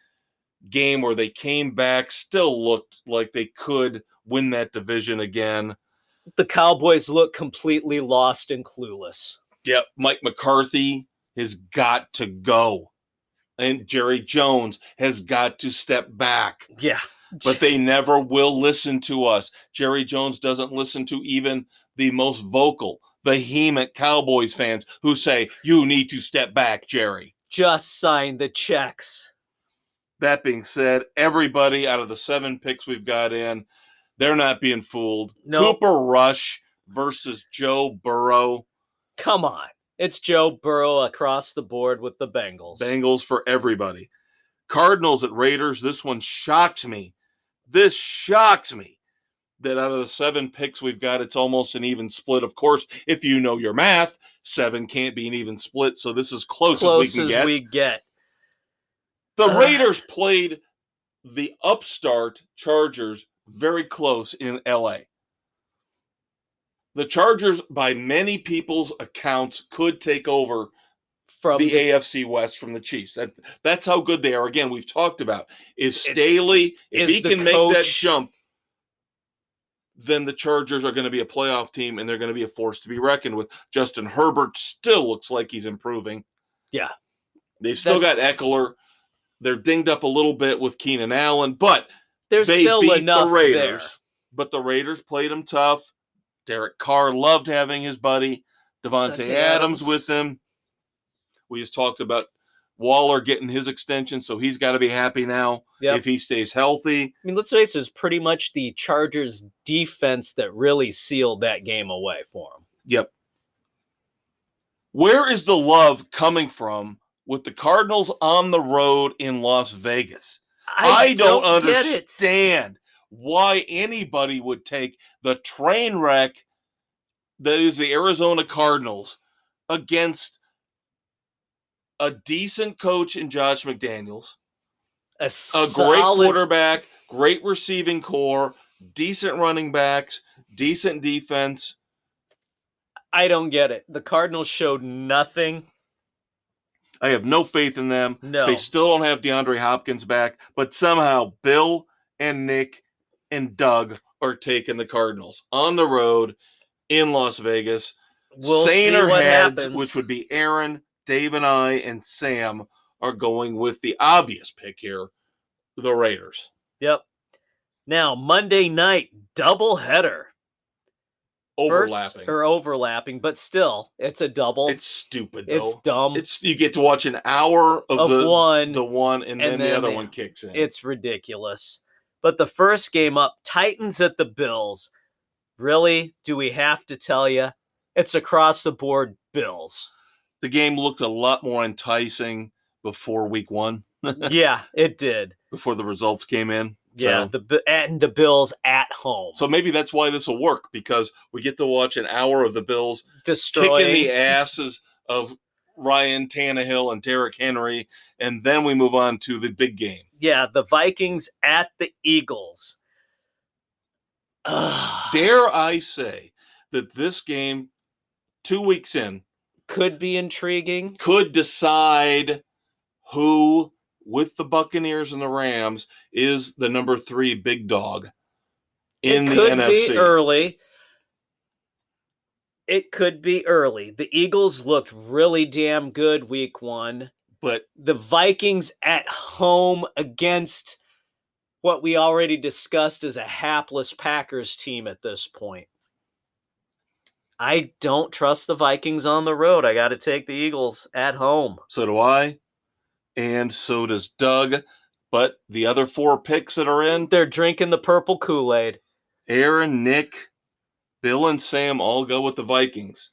game where they came back, still looked like they could win that division again. The Cowboys look completely lost and clueless. Yep, Mike McCarthy has got to go. And Jerry Jones has got to step back. Yeah. But they never will listen to us. Jerry Jones doesn't listen to even the most vocal, vehement Cowboys fans who say, you need to step back, Jerry. Just sign the checks. That being said, everybody out of the 7 picks we've got in, they're not being fooled. Nope. Cooper Rush versus Joe Burrow. Come on. It's Joe Burrow across the board with the Bengals. Bengals for everybody. Cardinals at Raiders. This one shocked me. This shocks me that out of the 7 picks we've got, it's almost an even split. Of course, if you know your math, 7 can't be an even split. So this is close as we get. The Raiders played the upstart Chargers very close in LA. The Chargers, by many people's accounts, could take over from the AFC West from the Chiefs. That's how good they are. Again, we've talked about is Staley. If he can make that jump, then the Chargers are going to be a playoff team, and they're going to be a force to be reckoned with. Justin Herbert still looks like he's improving. Yeah. They still got Eckler. They're dinged up a little bit with Keenan Allen, but there's still enough the Raiders. There. But the Raiders played them tough. Derek Carr loved having his buddy Devontae Adams with him. We just talked about Waller getting his extension, so he's got to be happy now if he stays healthy. I mean, let's face it, it's pretty much the Chargers' defense that really sealed that game away for them. Yep. Where is the love coming from with the Cardinals on the road in Las Vegas? I don't understand why anybody would take the train wreck that is the Arizona Cardinals against a decent coach in Josh McDaniels, a great quarterback, great receiving core, decent running backs, decent defense. I don't get it. The Cardinals showed nothing. I have no faith in them. No. They still don't have DeAndre Hopkins back, but somehow Bill and Nick and Doug are taking the Cardinals on the road in Las Vegas. We'll see what happens. Which would be Aaron, Dave, and I, and Sam are going with the obvious pick here, the Raiders. Yep. Now, Monday night, doubleheader. Overlapping, but still, it's a double. It's stupid, though. It's dumb. You get to watch an hour of the one, and then the other one kicks in. It's ridiculous. But the first game up, Titans at the Bills. Really? Do we have to tell you? It's across the board Bills. The game looked a lot more enticing before week 1. Yeah, it did. Before the results came in. Yeah, the Bills at home. So maybe that's why this will work, because we get to watch an hour of the Bills kicking the asses of Ryan Tannehill and Derrick Henry, and then we move on to the big game. Yeah, the Vikings at the Eagles. Dare I say that this game, 2 weeks in, could be intriguing. Could decide who, with the Buccaneers and the Rams, is the number 3 big dog in the NFC. It could be early. It could be early. The Eagles looked really damn good week 1. But the Vikings at home against what we already discussed as a hapless Packers team at this point. I don't trust the Vikings on the road. I got to take the Eagles at home. So do I. And so does Doug. But the other 4 picks that are in, they're drinking the purple Kool-Aid. Aaron, Nick, Bill, and Sam all go with the Vikings.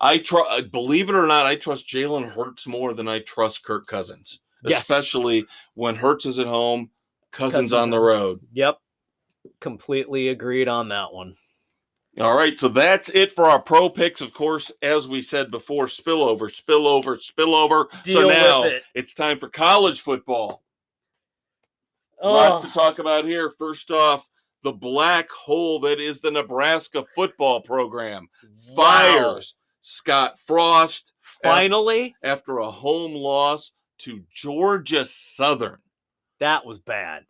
Believe it or not, I trust Jalen Hurts more than I trust Kirk Cousins. Yes. Especially when Hurts is at home, Cousins on the road. Yep. Completely agreed on that one. All right, so that's it for our pro picks. Of course, as we said before, spillover. Deal so now with it. It's time for college football. Lots to talk about here. First off, the black hole that is the Nebraska football program Wow. fires Scott Frost Finally, after a home loss to Georgia Southern. that was bad.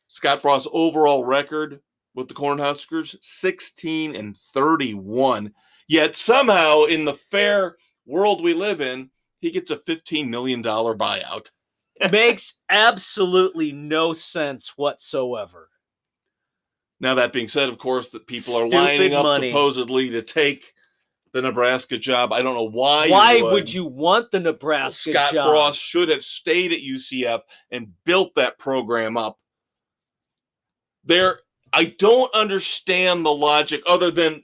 Scott Frost's overall record with the Cornhuskers, 16-31. Yet somehow in the fair world we live in, he gets a $15 million buyout. Makes absolutely no sense whatsoever. Now, that being said, of course, that people are Stupid lining up money. supposedly to take the Nebraska job. I don't know why. Why would you want the Nebraska Scott job? Frost should have stayed at UCF and built that program up. I don't understand the logic other than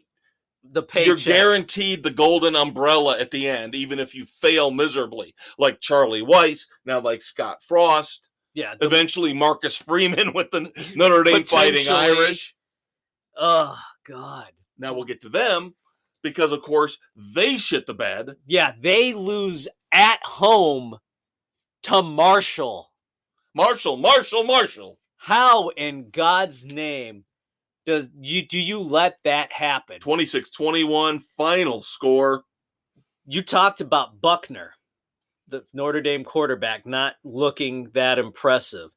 the paycheck. You're guaranteed the golden umbrella at the end, even if you fail miserably, like Charlie Weiss, now like Scott Frost. Yeah. Eventually Marcus Freeman with the Notre Dame Fighting Irish. Oh, God. Now we'll get to them because, of course, they shit the bed. Yeah, they lose at home to Marshall. Marshall. How in God's name do you let that happen? 26-21 final score. You talked about Buckner, the Notre Dame quarterback, not looking that impressive.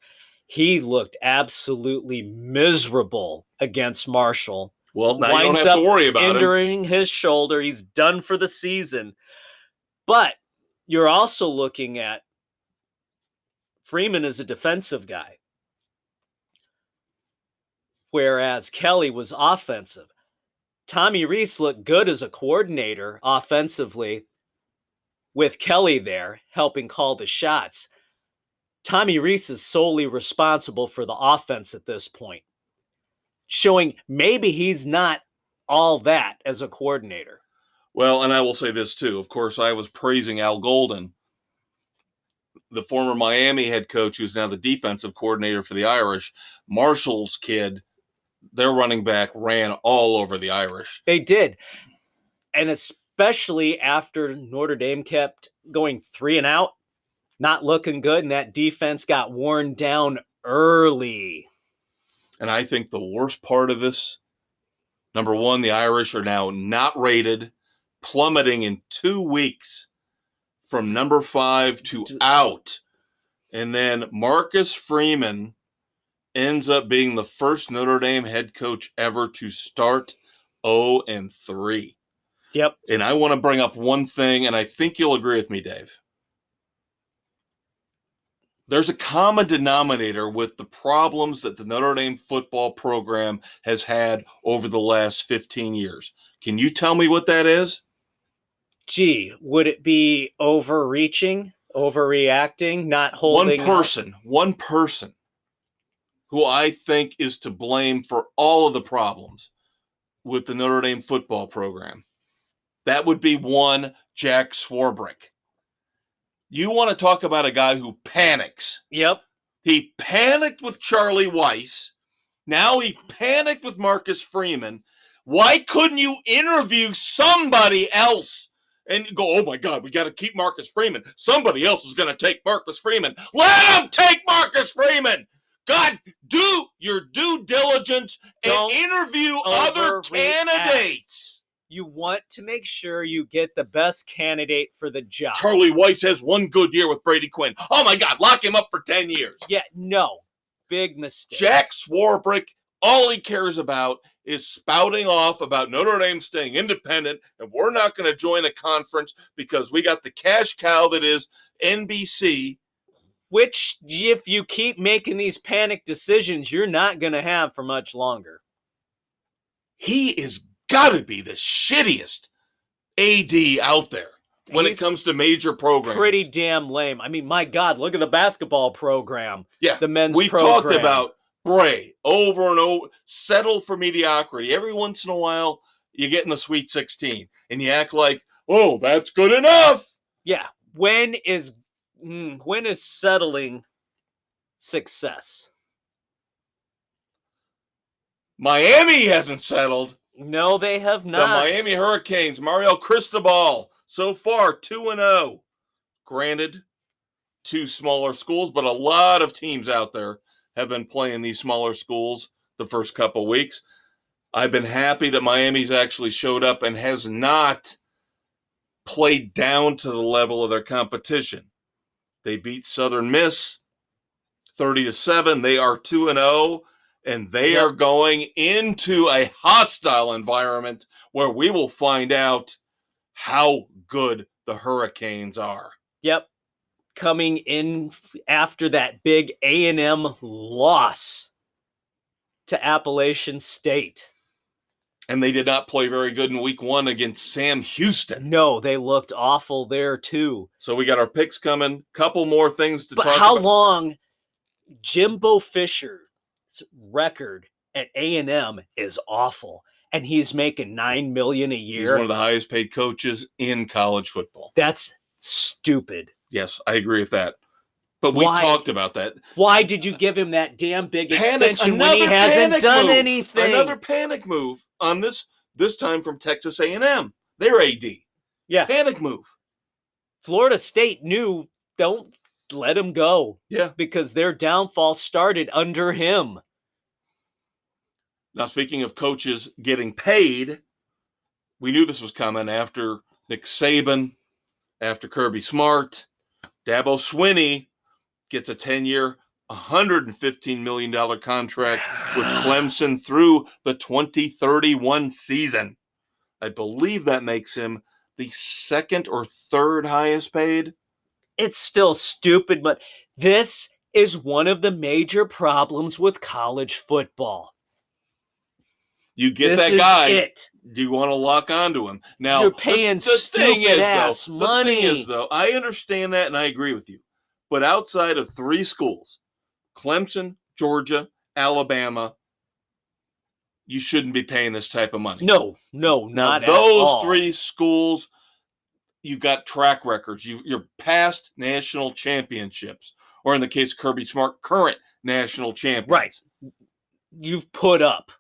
He looked absolutely miserable against Marshall. Well, now you don't have to worry about injuring his shoulder. He's done for the season. But you're also looking at Freeman as a defensive guy, whereas Kelly was offensive. Tommy Rees looked good as a coordinator offensively with Kelly there helping call the shots. Tommy Rees is solely responsible for the offense at this point, showing maybe he's not all that as a coordinator. Well, and I will say this too. Of course, I was praising Al Golden, the former Miami head coach, who's now the defensive coordinator for the Irish. Marshall's kid, their running back, ran all over the Irish. They did. And especially after Notre Dame kept going 3 and out, not looking good, and that defense got worn down early. And I think the worst part of this, number one, the Irish are now not rated, plummeting in 2 weeks from number 5 to out. And then Marcus Freeman ends up being the first Notre Dame head coach ever to start 0-3. Yep. And I want to bring up one thing, and I think you'll agree with me, Dave. There's a common denominator with the problems that the Notre Dame football program has had over the last 15 years. Can you tell me what that is? Gee, would it be overreaching, overreacting, not holding One person who I think is to blame for all of the problems with the Notre Dame football program. That would be one Jack Swarbrick. You want to talk about a guy who panics. Yep. He panicked with Charlie Weiss. Now he panicked with Marcus Freeman. Why couldn't you interview somebody else and go, oh my God, we got to keep Marcus Freeman. Somebody else is going to take Marcus Freeman. Let him take Marcus Freeman. God, do your due diligence and interview other candidates. You want to make sure you get the best candidate for the job. Charlie Weiss has one good year with Brady Quinn. Oh my God, lock him up for 10 years. Yeah, no. Big mistake. Jack Swarbrick, all he cares about is spouting off about Notre Dame staying independent, and we're not going to join a conference because we got the cash cow that is NBC. Which, if you keep making these panic decisions, you're not going to have for much longer. He is got to be the shittiest AD out there when it comes to major programs. Pretty damn lame. I mean, my God, look at the basketball program. Yeah, the men's we've program. talked about Bray over and over. Settle for mediocrity. Every once in a while, you get in the Sweet 16 and you act like, oh, that's good enough. Yeah. When is settling success? Miami hasn't settled. No, they have not. The Miami Hurricanes, Mario Cristobal, so far 2-0. Granted, 2 smaller schools, but a lot of teams out there have been playing these smaller schools the first couple weeks. I've been happy that Miami's actually showed up and has not played down to the level of their competition. They beat Southern Miss 30-7. They are 2-0, and they are going into a hostile environment where we will find out how good the Hurricanes are. Yep. Coming in after that big A&M loss to Appalachian State. And they did not play very good in week 1 against Sam Houston. No, they looked awful there too. So we got our picks coming. Couple more things to talk about. But how long Jimbo Fisher's record at A&M is awful, and he's making $9 million a year. He's one of the highest paid coaches in college football. That's stupid. Yes, I agree with that. But we talked about that. Why did you give him that damn big extension when he hasn't done anything? Another panic move on this time from Texas A&M. Their AD. Yeah. Panic move. Florida State knew, don't let him go. Yeah. Because their downfall started under him. Now, speaking of coaches getting paid, we knew this was coming after Nick Saban, after Kirby Smart. Dabo Swinney gets a 10-year, $115 million contract with Clemson through the 2031 season. I believe that makes him the second or third highest paid. It's still stupid, but this is one of the major problems with college football. You get that guy. Do you want to lock onto him? Now, you're paying stupid-ass money. The thing is, though, I understand that and I agree with you. But outside of 3 schools, Clemson, Georgia, Alabama, you shouldn't be paying this type of money. No, not at Those all. 3 schools, you got track records. You're past national championships, or in the case of Kirby Smart, current national champions. Right. You've put up.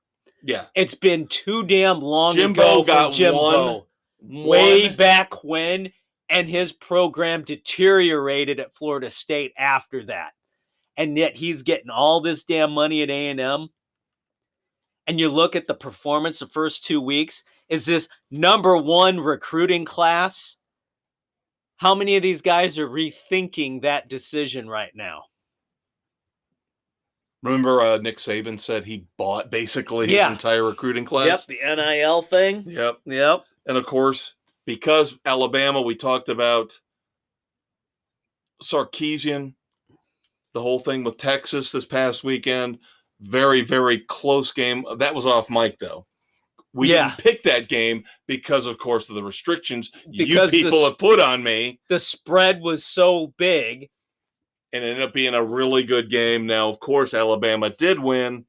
Yeah. It's been too damn long Jimbo ago got for Jimbo. Way back when, and his program deteriorated at Florida State after that. And yet he's getting all this damn money at A&M. And you look at the performance the first 2 weeks, is this number 1 recruiting class? How many of these guys are rethinking that decision right now? Remember Nick Saban said he bought basically his entire recruiting class? Yep, the NIL thing. Yep. Yep. And of course, because Alabama, we talked about Sarkisian, the whole thing with Texas this past weekend. Very, very close game. That was off mic, though. We didn't pick that game because, of course, of the restrictions you people have put on me. The spread was so big. And it ended up being a really good game. Now, of course, Alabama did win.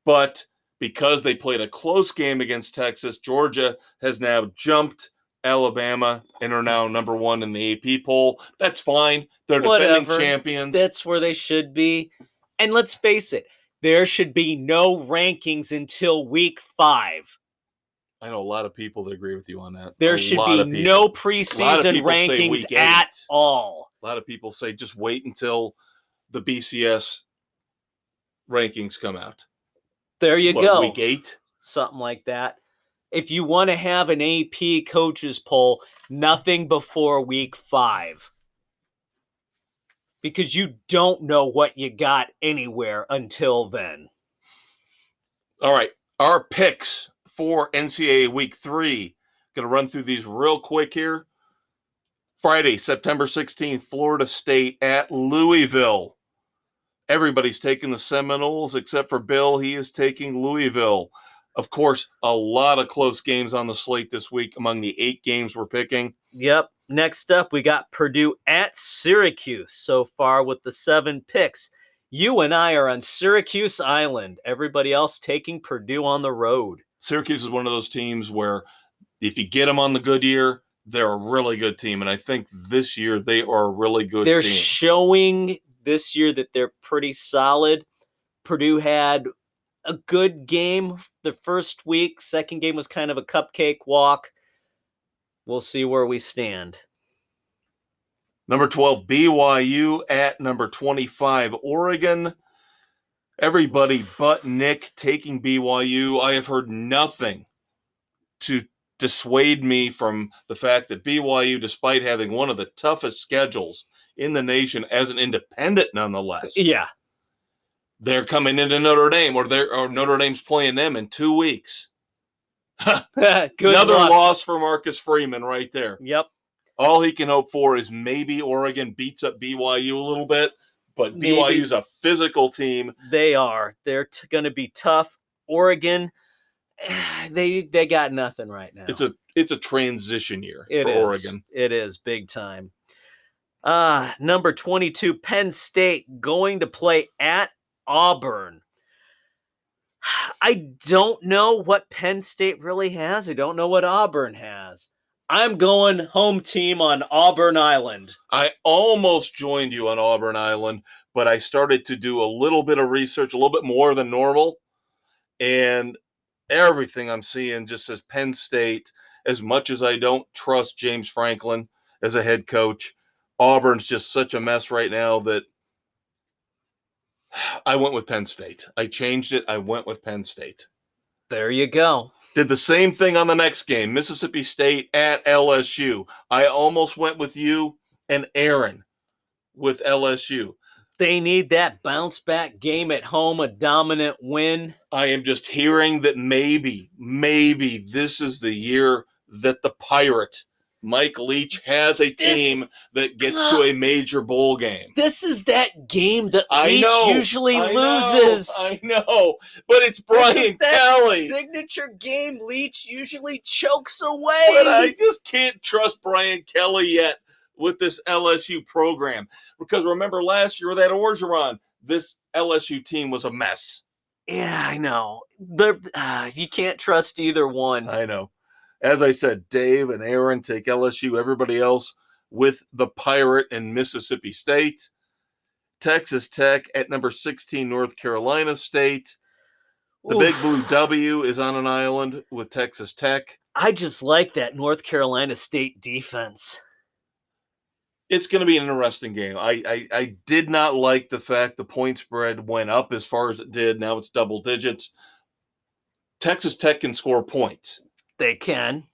But because they played a close game against Texas, Georgia has now jumped Alabama and are now number 1 in the AP poll. That's fine. They're defending champions. That's where they should be. And let's face it, there should be no rankings until week 5. I know a lot of people that agree with you on that. There should be no preseason rankings at all. A lot of people say just wait until the BCS rankings come out. There you go. Week 8? Something like that. If you want to have an AP coaches poll, nothing before week 5. Because you don't know what you got anywhere until then. All right. Our picks for NCAA Week 3. Going to run through these real quick here. Friday, September 16th, Florida State at Louisville. Everybody's taking the Seminoles except for Bill. He is taking Louisville. Of course, a lot of close games on the slate this week among the 8 games we're picking. Yep. Next up, we got Purdue at Syracuse so far with the 7 picks. You and I are on Syracuse Island. Everybody else taking Purdue on the road. Syracuse is one of those teams where if you get them on the good year, they're a really good team. And I think this year they are a really good team. They're showing this year that they're pretty solid. Purdue had a good game the first week. Second game was kind of a cupcake walk. We'll see where we stand. Number 12, BYU at number 25, Oregon. Everybody but Nick taking BYU. I have heard nothing to dissuade me from the fact that BYU, despite having one of the toughest schedules in the nation as an independent nonetheless, Yeah. they're coming into Notre Dame, or Notre Dame's playing them in 2 weeks. Good Another luck. loss for Marcus Freeman right there. Yep. All he can hope for is maybe Oregon beats up BYU a little bit, but Maybe. BYU's a physical team. They are. They're going to be tough. Oregon, they got nothing right now. It's a transition year for Oregon. It is big time. Number 22, Penn State going to play at Auburn. I don't know what Penn State really has. I don't know what Auburn has. I'm going home team on Auburn Island. I almost joined you on Auburn Island, but I started to do a little bit of research, a little bit more than normal, and everything I'm seeing just says Penn State. As much as I don't trust James Franklin as a head coach, Auburn's just such a mess right now that I went with Penn State. I changed it. I went with Penn State. There you go. Did the same thing on the next game, Mississippi State at LSU. I almost went with you and Aaron with LSU. They need that bounce back game at home, a dominant win. I am just hearing that maybe this is the year that the Pirate, Mike Leach, has a team that gets to a major bowl game. This is that game that Leach usually loses. I know, but it's Brian Kelly. Signature game Leach usually chokes away. But I just can't trust Brian Kelly yet with this LSU program. Because remember last year with that Orgeron, this LSU team was a mess. Yeah, I know. You can't trust either one. I know. As I said, Dave and Aaron take LSU. Everybody else with the Pirate and Mississippi State. Texas Tech at number 16, North Carolina State. The Big Blue W is on an island with Texas Tech. I just like that North Carolina State defense. It's going to be an interesting game. I did not like the fact the point spread went up as far as it did. Now it's double digits. Texas Tech can score points. They can.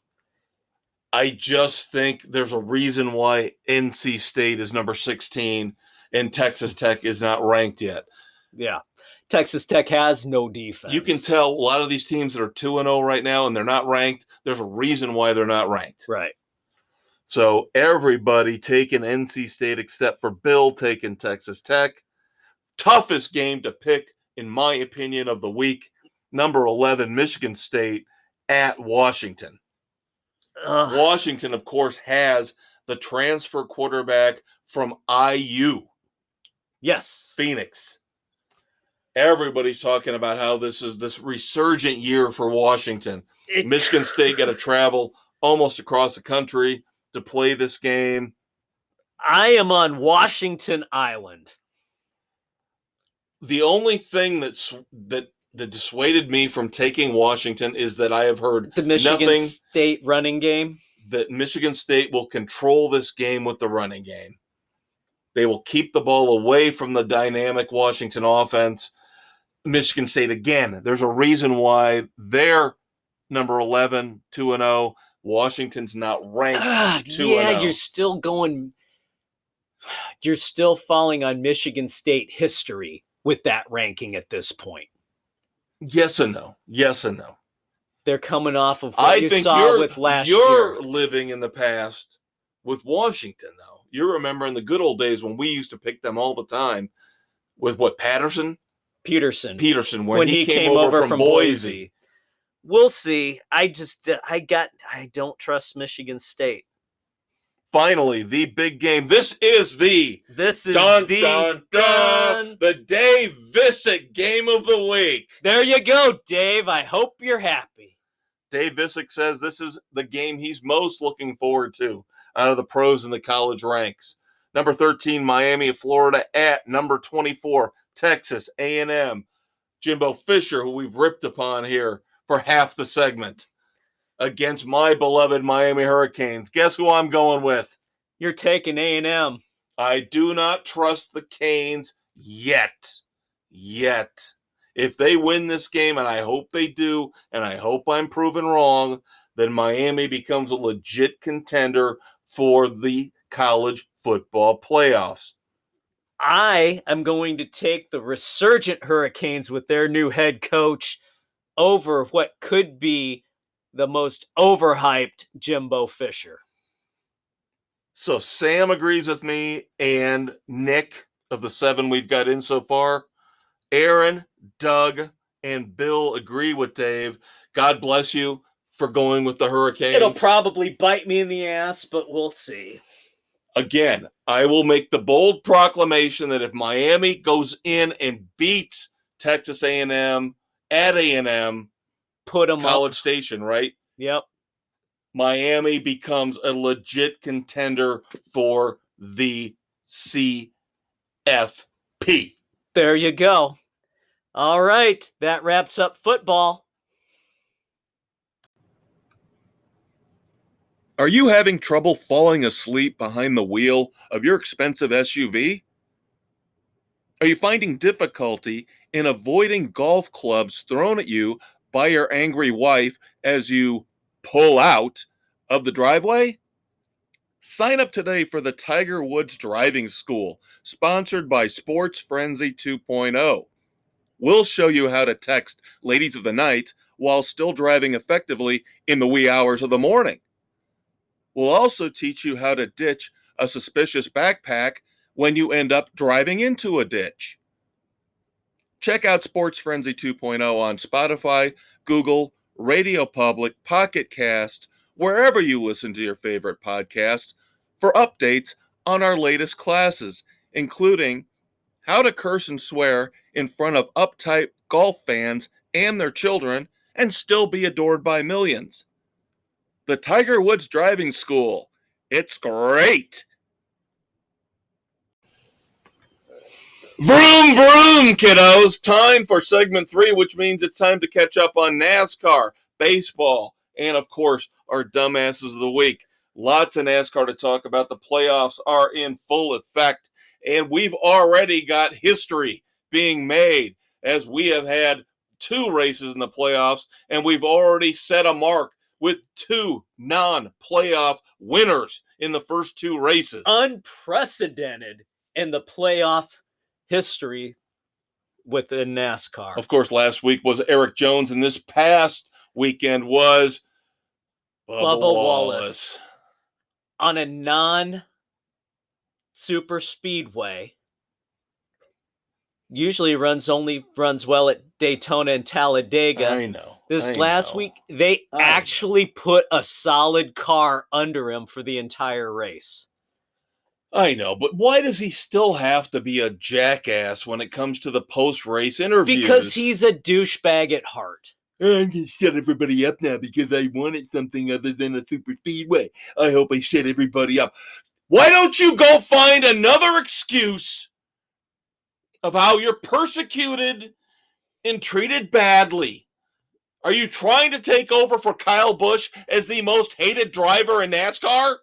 I just think there's a reason why NC State is number 16 and Texas Tech is not ranked yet. Yeah. Texas Tech has no defense. You can tell a lot of these teams that are 2-0 right now and they're not ranked, there's a reason why they're not ranked. Right. So everybody taking NC State except for Bill taking Texas Tech. Toughest game to pick, in my opinion, of the week. Number 11, Michigan State at Washington. Washington, of course, has the transfer quarterback from IU. Yes. Phoenix. Everybody's talking about how this is this resurgent year for Washington. Michigan State got to travel almost across the country to play this game. I am on Washington Island. The only thing that dissuaded me from taking Washington is that I have heard the Michigan State running game. That Michigan State will control this game with the running game. They will keep the ball away from the dynamic Washington offense. Michigan State, again, there's a reason why they're number 11, 2-0. Washington's not ranked 2-0. Yeah, you're still falling on Michigan State history with that ranking at this point. Yes and no. Yes and no. They're coming off of what you saw with last year. You're living in the past with Washington, though. You remember in the good old days when we used to pick them all the time with what, Peterson, when he came over from Boise. We'll see. I don't trust Michigan State. Finally, the big game. This is the Dave Visick game of the week. There you go, Dave. I hope you're happy. Dave Visick says this is the game he's most looking forward to out of the pros in the college ranks. Number 13, Miami of Florida at number 24, Texas A&M. Jimbo Fisher, who we've ripped upon here for half the segment, against my beloved Miami Hurricanes. Guess who I'm going with? You're taking A&M. I do not trust the Canes yet. yet. If they win this game, and I hope they do, and I hope I'm proven wrong, then Miami becomes a legit contender for the college football playoffs. I am going to take the resurgent Hurricanes with their new head coach over what could be the most overhyped Jimbo Fisher. So Sam agrees with me, and Nick, of the 7 we've got in so far, Aaron, Doug, and Bill agree with Dave. God bless you for going with the Hurricanes. It'll probably bite me in the ass, but we'll see. Again, I will make the bold proclamation that if Miami goes in and beats Texas A&M at A&M, put them College up. Station, right? Yep. Miami becomes a legit contender for the CFP. There you go. All right, that wraps up football. Are you having trouble falling asleep behind the wheel of your expensive SUV? Are you finding difficulty in avoiding golf clubs thrown at you by your angry wife as you pull out of the driveway? Sign up today for the Tiger Woods Driving School, sponsored by Sports Frenzy 2.0. We'll show you how to text ladies of the night while still driving effectively in the wee hours of the morning. We'll also teach you how to ditch a suspicious backpack when you end up driving into a ditch. Check out Sports Frenzy 2.0 on Spotify, Google, Radio Public, Pocket Casts, wherever you listen to your favorite podcasts, for updates on our latest classes, including how to curse and swear in front of uptight golf fans and their children and still be adored by millions. The Tiger Woods Driving School. It's great. Vroom, vroom, kiddos. Time for segment 3, which means it's time to catch up on NASCAR, baseball, and, of course, our dumbasses of the week. Lots of NASCAR to talk about. The playoffs are in full effect, and we've already got history being made as we have had 2 races in the playoffs, and we've already set a mark with 2 non-playoff winners in the first 2 races. Unprecedented in the playoff history within NASCAR. Of course, last week was Eric Jones, and this past weekend was Bubba Wallace. On a non-super speedway. Usually runs well at Daytona and Talladega. I know. This last week, they actually put a solid car under him for the entire race. I know, but why does he still have to be a jackass when it comes to the post-race interviews? Because he's a douchebag at heart. I'm going to shut everybody up now because I wanted something other than a super speedway. I hope I shut everybody up. Why don't you go find another excuse of how you're persecuted and treated badly? Are you trying to take over for Kyle Busch as the most hated driver in NASCAR?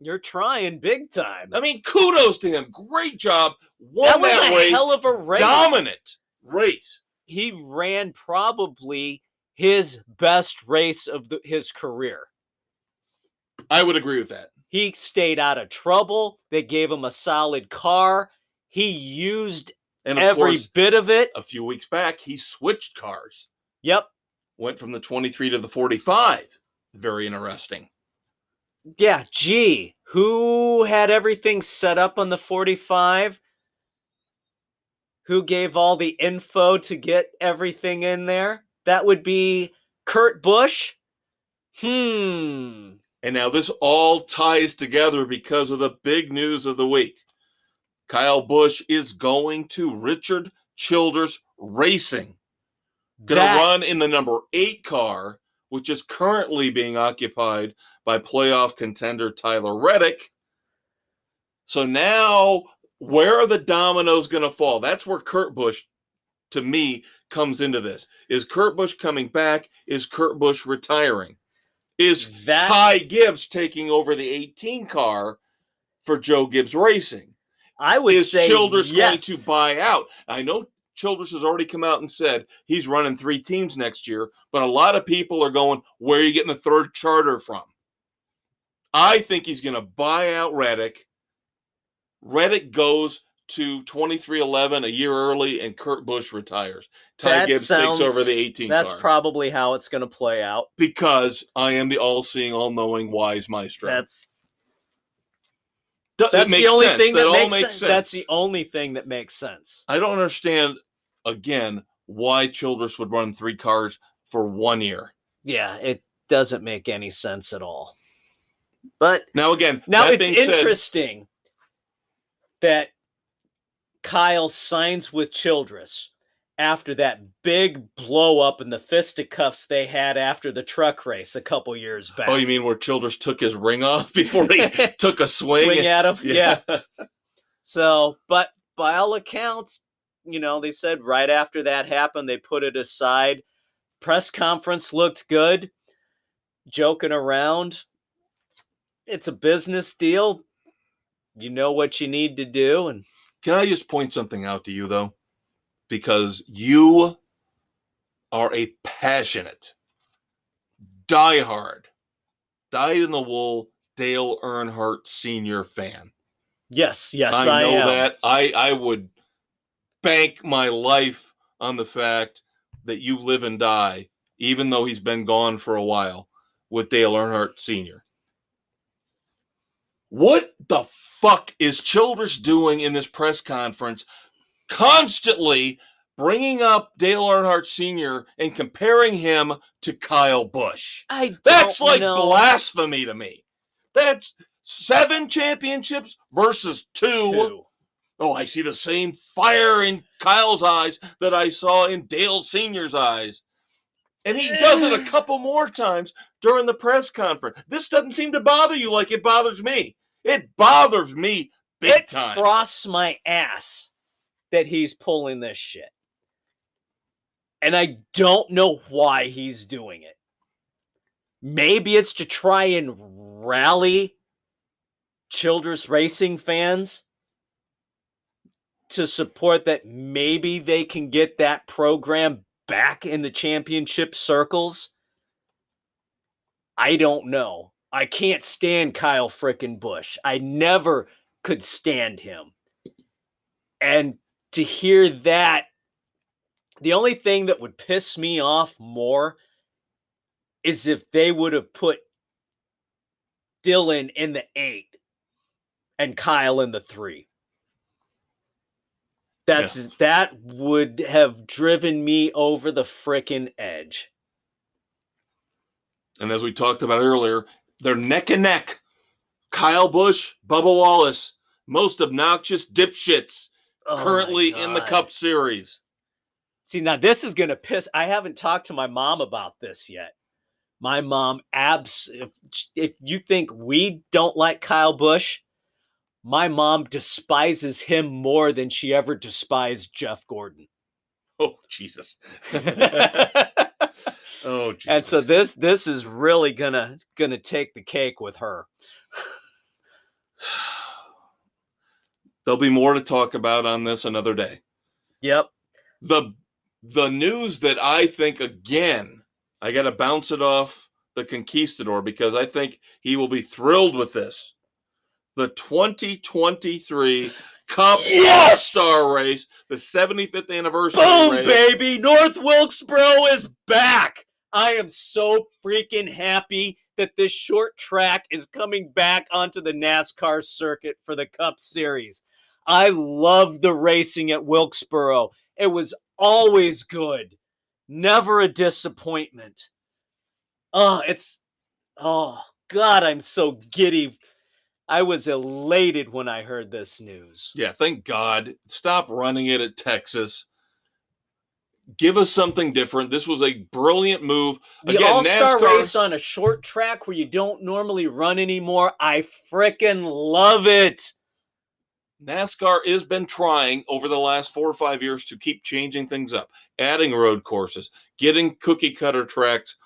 You're trying big time. I mean, kudos to him. Great job. Won that race. Hell of a race. Dominant race. He ran probably his best race of his career. I would agree with that. He stayed out of trouble. They gave him a solid car. He used every bit of it. A few weeks back, he switched cars. Yep. Went from the 23 to the 45. Very interesting. Yeah, gee. Who had everything set up on the 45? Who gave all the info to get everything in there? That would be Kurt Busch. And now this all ties together because of the big news of the week. Kyle Busch is going to Richard Childress Racing. Going to run in the number 8 car, which is currently being occupied by playoff contender Tyler Reddick. So now, where are the dominoes going to fall? That's where Kurt Busch, to me, comes into this. Is Kurt Busch coming back? Is Kurt Busch retiring? Is Ty Gibbs taking over the 18 car for Joe Gibbs Racing? I would say Childress yes. going to buy out? I know Childress has already come out and said he's running 3 teams next year, but a lot of people are going, where are you getting the third charter from? I think he's going to buy out Reddick. Reddick goes to 2311 a year early, and Kurt Busch retires. Ty Gibbs takes over the 18 car. That's probably how it's going to play out. Because I am the all-seeing, all-knowing, wise maestro. That's the only thing that makes sense. That's the only thing that makes sense. I don't understand, again, why Childress would run 3 cars for 1 year. Yeah, it doesn't make any sense at all. But now it's interesting that Kyle signs with Childress after that big blow up in the fisticuffs they had after the truck race a couple years back. Oh, you mean where Childress took his ring off before he took a swing at him? Yeah. So, but by all accounts, they said right after that happened, they put it aside. Press conference looked good. Joking around. It's a business deal. You know what you need to do. And can I just point something out to you, though? Because you are a passionate, diehard, dyed-in-the-wool Dale Earnhardt Sr. fan. Yes, I know am. that. I would bank my life on the fact that you live and die, even though he's been gone for a while, with Dale Earnhardt Sr. What the fuck is Childress doing in this press conference, constantly bringing up Dale Earnhardt Sr. and comparing him to Kyle Busch? That's like blasphemy to me. That's 7 championships versus 2. Oh, I see the same fire in Kyle's eyes that I saw in Dale Sr.'s eyes. And he does it a couple more times during the press conference. This doesn't seem to bother you like it bothers me. It bothers me big time. It frosts my ass that he's pulling this shit. And I don't know why he's doing it. Maybe it's to try and rally Childress Racing fans to support that maybe they can get that program back in the championship circles. I don't know. I can't stand Kyle frickin' Busch. I never could stand him. And to hear that, the only thing that would piss me off more is if they would have put Dylan in the 8 and Kyle in the 3. That would have driven me over the frickin' edge. And as we talked about earlier, they're neck and neck. Kyle Busch, Bubba Wallace, most obnoxious dipshits currently in the Cup Series. See, now this is going to piss. I haven't talked to my mom about this yet. My mom, if you think we don't like Kyle Busch, my mom despises him more than she ever despised Jeff Gordon. Oh, Jesus. Oh, Jesus. And so this is really gonna take the cake with her. There'll be more to talk about on this another day. Yep. The news that I think, again, I got to bounce it off the Conquistador because I think he will be thrilled with this. The 2023 Cup All-Star Race, the 75th anniversary Boom, race. baby! North Wilkesboro is back! I am so freaking happy that this short track is coming back onto the NASCAR circuit for the Cup Series. I love the racing at Wilkesboro. It was always good. Never a disappointment. Oh, God, I'm so giddy. I was elated when I heard this news. Yeah, thank God. Stop running it at Texas. Give us something different. This was a brilliant move. The All-Star race on a short track where you don't normally run anymore. I frickin' love it. NASCAR has been trying over the last 4 or 5 years to keep changing things up, adding road courses, getting cookie cutter tracks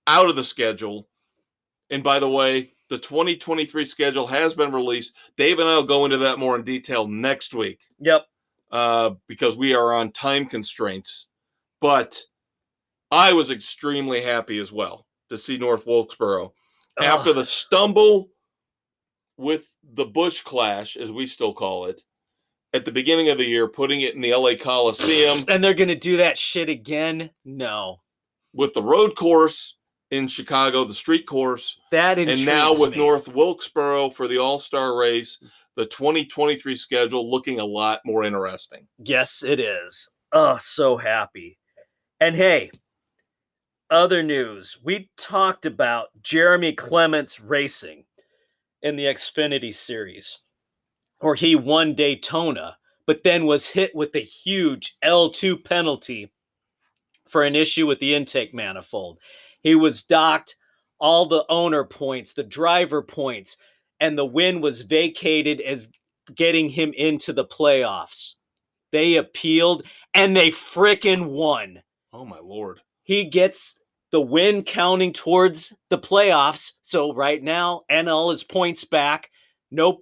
out of the schedule. And by the way, the 2023 schedule has been released. Dave and I will go into that more in detail next week. Yep. because we are on time constraints. But I was extremely happy as well to see North Wilkesboro. After the stumble with the Busch clash, as we still call it, at the beginning of the year, putting it in the LA Coliseum. And they're going to do that shit again? No. With the road course in Chicago, the street course. That intrigues me. And now with North Wilkesboro for the All-Star race, the 2023 schedule looking a lot more interesting. Yes, it is. Oh, so happy. And hey, other news. We talked about Jeremy Clements Racing in the Xfinity Series, where he won Daytona, but then was hit with a huge L2 penalty for an issue with the intake manifold. He was docked all the owner points, the driver points, and the win was vacated as getting him into the playoffs. They appealed, and they frickin' won. Oh, my Lord. He gets the win counting towards the playoffs. So right now, and all his points back. No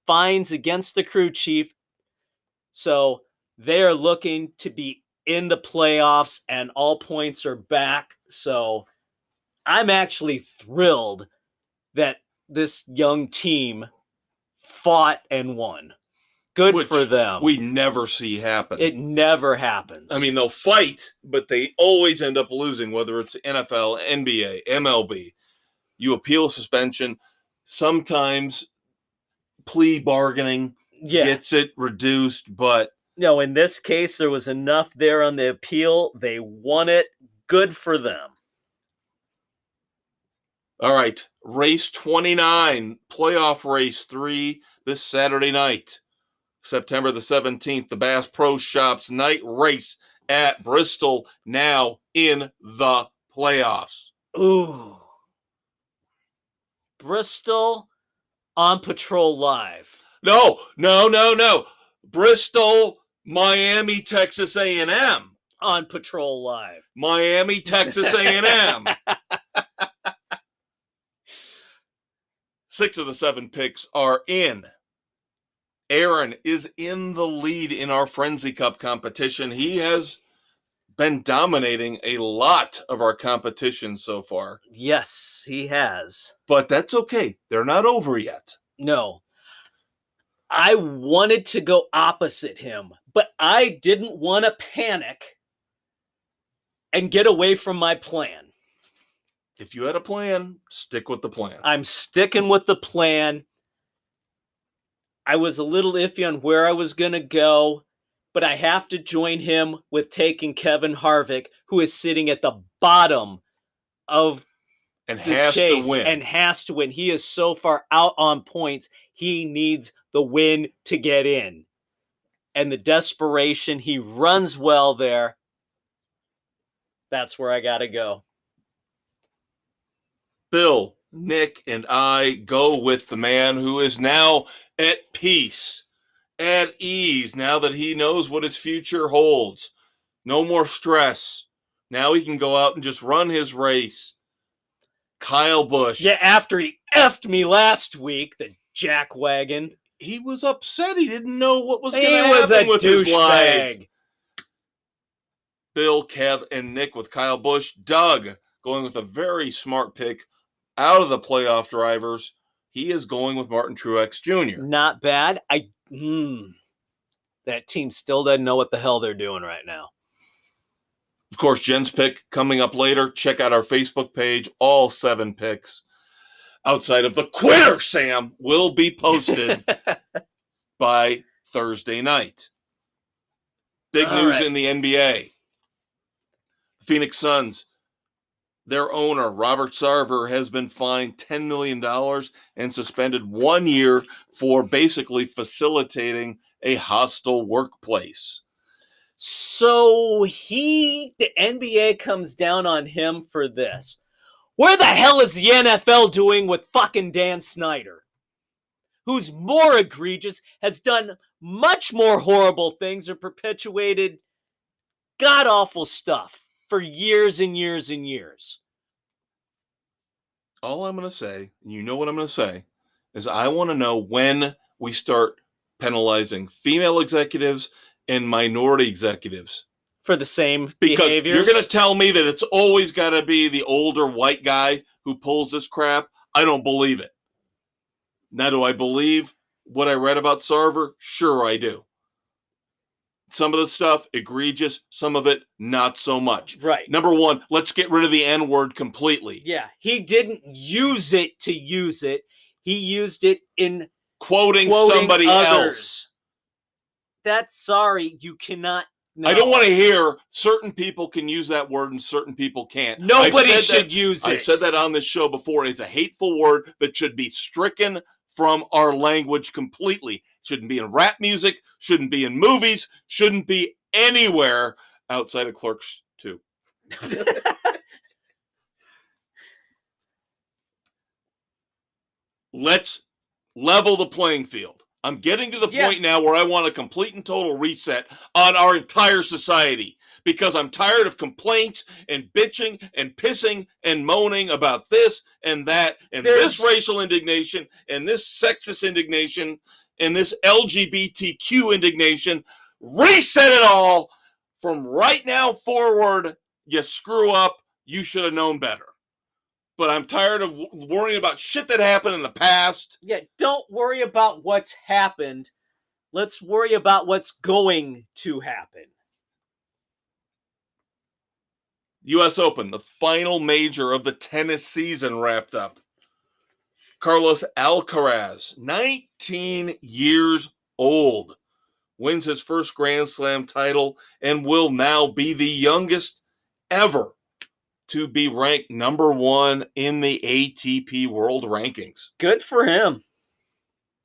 fines against the crew chief. So they're looking to be in the playoffs, and all points are back. So I'm actually thrilled that this young team fought and won. Good for them. We never see happen. It never happens. I mean, they'll fight, but they always end up losing, whether it's NFL, NBA, MLB. You appeal suspension. Sometimes plea bargaining gets it reduced, but... No, in this case, there was enough there on the appeal. They won it. Good for them. All right, race 29, playoff race 3 this Saturday night. September the 17th, the Bass Pro Shops night race at Bristol, now in the playoffs. Ooh. Bristol on Patrol Live. No. Bristol, Miami, Texas A&M. On Patrol Live. Miami, Texas A&M. 6 of the 7 picks are in. Aaron is in the lead in our Frenzy Cup competition. He has been dominating a lot of our competitions so far. Yes, he has. But that's okay. They're not over yet. No. I wanted to go opposite him, but I didn't want to panic and get away from my plan. If you had a plan, stick with the plan. I'm sticking with the plan. I was a little iffy on where I was going to go, but I have to join him with taking Kevin Harvick, who is sitting at the bottom of and the has chase to win. And has to win. He is so far out on points. He needs the win to get in. And the desperation, he runs well there. That's where I got to go. Bill, Nick, and I go with the man who is now at peace, at ease, now that he knows what his future holds. No more stress. Now he can go out and just run his race. Kyle Busch. Yeah, after he effed me last week, the jackwagon. He was upset. He didn't know what was going to happen with his life. Bill, Kev, and Nick with Kyle Busch. Doug going with a very smart pick out of the playoff drivers. He is going with Martin Truex Jr. Not bad. That team still doesn't know what the hell they're doing right now. Of course, Jen's pick coming up later. Check out our Facebook page. All 7 picks outside of the quitter, Sam, will be posted by Thursday night. Big news in the NBA. Phoenix Suns, their owner, Robert Sarver, has been fined $10 million and suspended 1 year for basically facilitating a hostile workplace. So the NBA comes down on him for this. Where the hell is the NFL doing with fucking Dan Snyder? Who's more egregious, has done much more horrible things, or perpetuated god-awful stuff for years and years and years. All I'm going to say, and you know what I'm going to say, is I want to know when we start penalizing female executives and minority executives. For the same Because behaviors? you're going to tell me that it's always got to be the older white guy who pulls this crap? I don't believe it. Now, do I believe what I read about Sarver? Sure, I do. Some of the stuff, egregious. Some of it, not so much. Right. Number one, let's get rid of the N-word completely. Yeah, he didn't use it to use it. He used it in Quoting somebody else. That's sorry, you cannot. No. I don't want to hear certain people can use that word and certain people can't. Nobody should use it. I've said that on this show before. It's a hateful word that should be stricken from our language completely. Shouldn't be in rap music, shouldn't be in movies, shouldn't be anywhere outside of Clerks 2. Let's level the playing field. I'm getting to the point now where I want a complete and total reset on our entire society because I'm tired of complaints and bitching and pissing and moaning about this and that and this racial indignation and this sexist indignation and this LGBTQ indignation. Reset it all from right now forward. You screw up, you should have known better. But I'm tired of worrying about shit that happened in the past. Yeah, don't worry about what's happened. Let's worry about what's going to happen. U.S. Open, the final major of the tennis season wrapped up. Carlos Alcaraz, 19 years old, wins his first Grand Slam title and will now be the youngest ever to be ranked number one in the ATP World Rankings. Good for him.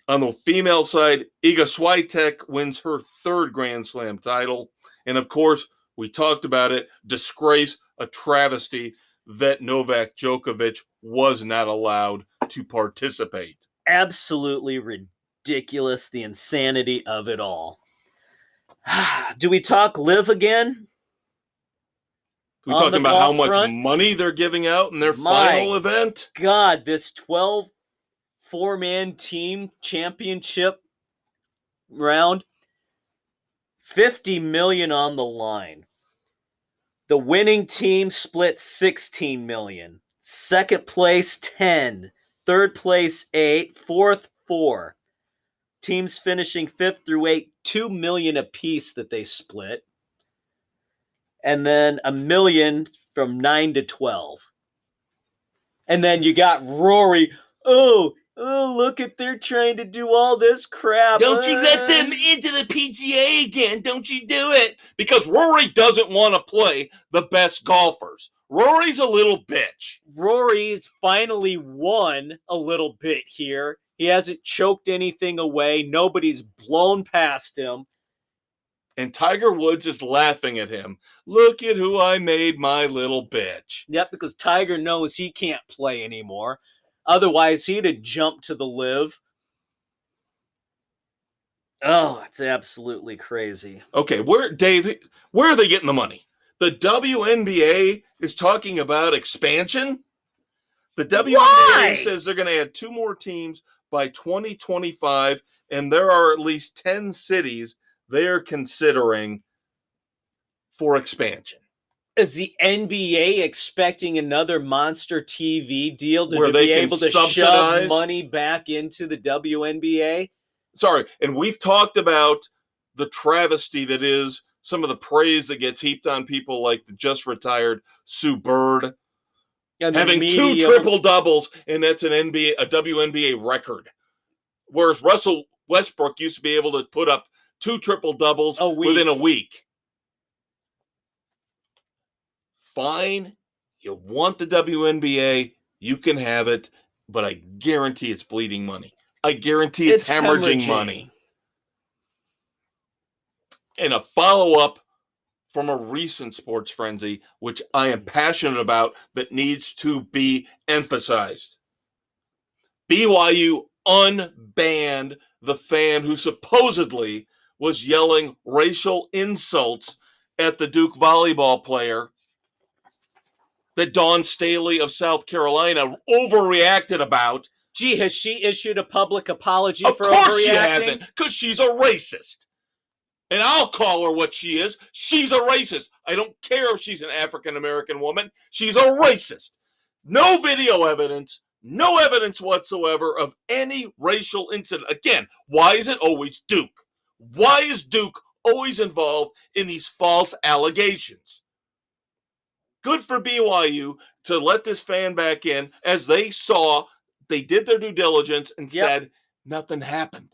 On the female side, Iga Swiatek wins her third Grand Slam title. And of course, we talked about it, disgrace, a travesty that Novak Djokovic was not allowed to participate. Absolutely ridiculous, the insanity of it all. Do we talk live again? We're talking about how much money they're giving out in their final event. God, this 12 4-man team championship round, $50 million on the line. The winning team split $16 million. Second place, 10. Third place, 8. Fourth, 4. Teams finishing 5th through 8, $2 million apiece that they split. And then $1 million from 9 to 12. And then you got Rory. Oh, look at they're trying to do all this crap. Don't you let them into the PGA again. Don't you do it. Because Rory doesn't want to play the best golfers. Rory's a little bitch. Rory's finally won a little bit here. He hasn't choked anything away. Nobody's blown past him. And Tiger Woods is laughing at him. Look at who I made my little bitch. Yep, because Tiger knows he can't play anymore. Otherwise, he'd have jumped to the live. Oh, it's absolutely crazy. Okay, where are they getting the money? The WNBA is talking about expansion. The WNBA says they're going to add 2 more teams by 2025, and there are at least 10 cities they're considering for expansion. Is the NBA expecting another monster TV deal to be able to shove money back into the WNBA? Sorry, and we've talked about the travesty that is some of the praise that gets heaped on people like the just retired Sue Bird. Having 2 triple doubles, and that's a WNBA record. Whereas Russell Westbrook used to be able to put up 2 triple doubles within a week. Fine. You want the WNBA, you can have it, but I guarantee it's bleeding money. I guarantee it's hemorrhaging money. And a follow-up from a recent sports frenzy, which I am passionate about, that needs to be emphasized. BYU unbanned the fan who supposedly was yelling racial insults at the Duke volleyball player that Dawn Staley of South Carolina overreacted about. Gee, has she issued a public apology for overreacting? Of course she hasn't, because she's a racist. And I'll call her what she is. She's a racist. I don't care if she's an African-American woman. She's a racist. No video evidence, no evidence whatsoever of any racial incident. Again, why is it always Duke? Why is Duke always involved in these false allegations? Good for BYU to let this fan back in as they did their due diligence and said nothing happened.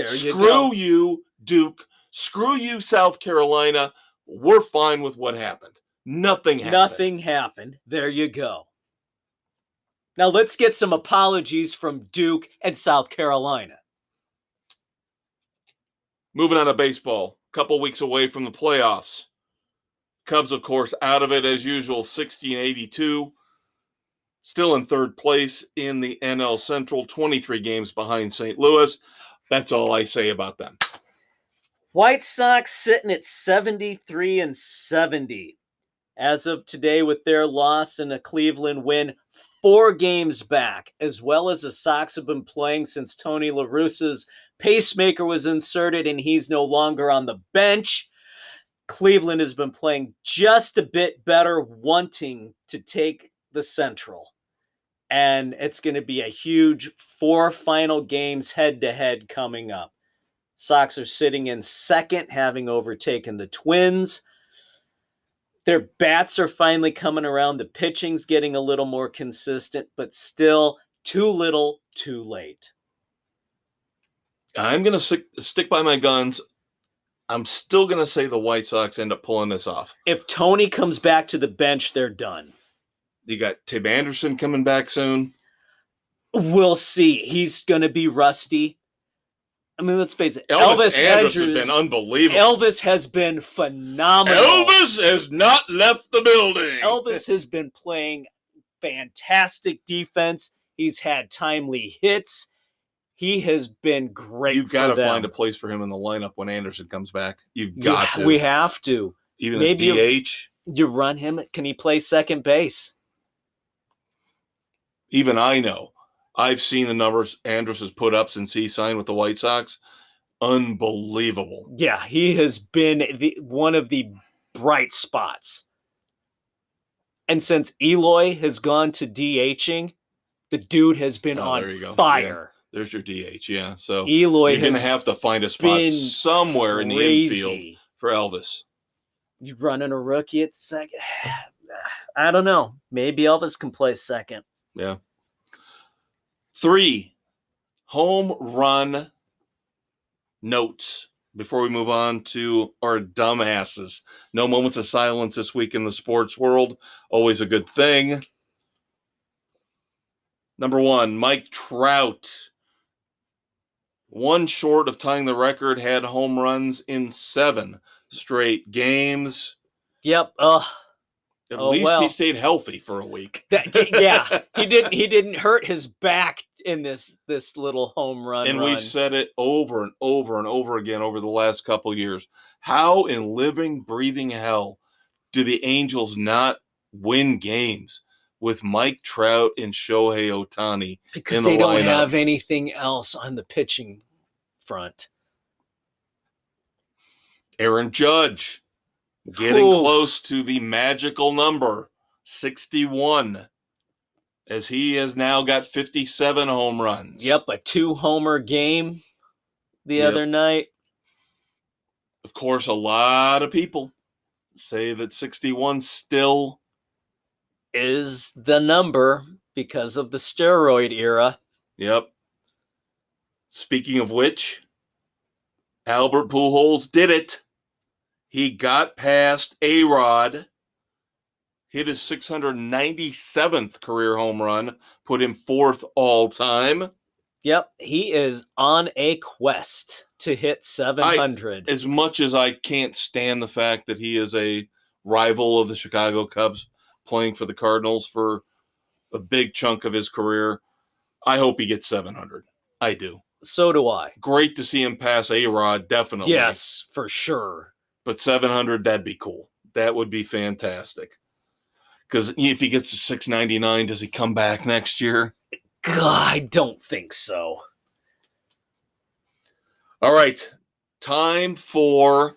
Screw you, Duke. Screw you, South Carolina. We're fine with what happened. Nothing happened. Nothing happened. There you go. Now let's get some apologies from Duke and South Carolina. Moving on to baseball. A couple weeks away from the playoffs. Cubs, of course, out of it as usual, 16-82. Still in third place in the NL Central, 23 games behind St. Louis. That's all I say about them. White Sox sitting at 73-70. As of today, with their loss and a Cleveland win, 4 games back, as well as the Sox have been playing since Tony La Russa's pacemaker was inserted and he's no longer on the bench. Cleveland has been playing just a bit better, wanting to take the Central. And it's going to be a huge 4 final games head-to-head coming up. Sox are sitting in second, having overtaken the Twins. Their bats are finally coming around. The pitching's getting a little more consistent, but still too little, too late. I'm going to stick by my guns. I'm still going to say the White Sox end up pulling this off. If Tony comes back to the bench, they're done. You got Tim Anderson coming back soon. We'll see. He's going to be rusty. I mean, let's face it. Elvis Andrus has been unbelievable. Elvis has been phenomenal. Elvis has not left the building. Elvis has been playing fantastic defense. He's had timely hits. He has been great. You've got to find a place for him in the lineup when Anderson comes back. You've got to. We have to. Even maybe as DH. You run him. Can he play second base? Even I know. I've seen the numbers Andrus has put up since he signed with the White Sox. Unbelievable. Yeah, he has been one of the bright spots. And since Eloy has gone to DHing, the dude has been on fire. Yeah. There's your DH, yeah. So Eloy you're going to have to find a spot somewhere in the infield for Elvis. You running a rookie at second? I don't know. Maybe Elvis can play second. Yeah. 3 home run notes before we move on to our dumbasses. No moments of silence this week in the sports world. Always a good thing. Number 1, Mike Trout. 1 short of tying the record, had home runs in 7 straight games. Yep. At least he stayed healthy for a week. Yeah, he didn't hurt his back in this little home run. And we've said it over and over and over again over the last couple of years. How in living, breathing hell do the Angels not win games with Mike Trout and Shohei Ohtani? Because they don't have anything else on the pitching front. Aaron Judge. Getting close to the magical number, 61, as he has now got 57 home runs. Yep, a 2-homer game the other night. Of course, a lot of people say that 61 still is the number because of the steroid era. Yep. Speaking of which, Albert Pujols did it. He got past A-Rod, hit his 697th career home run, put him 4th all-time. Yep, he is on a quest to hit 700. As much as I can't stand the fact that he is a rival of the Chicago Cubs playing for the Cardinals for a big chunk of his career, I hope he gets 700. I do. So do I. Great to see him pass A-Rod, definitely. Yes, for sure. But 700, that'd be cool. That would be fantastic. Because if he gets to 699, does he come back next year? God, I don't think so. All right. time for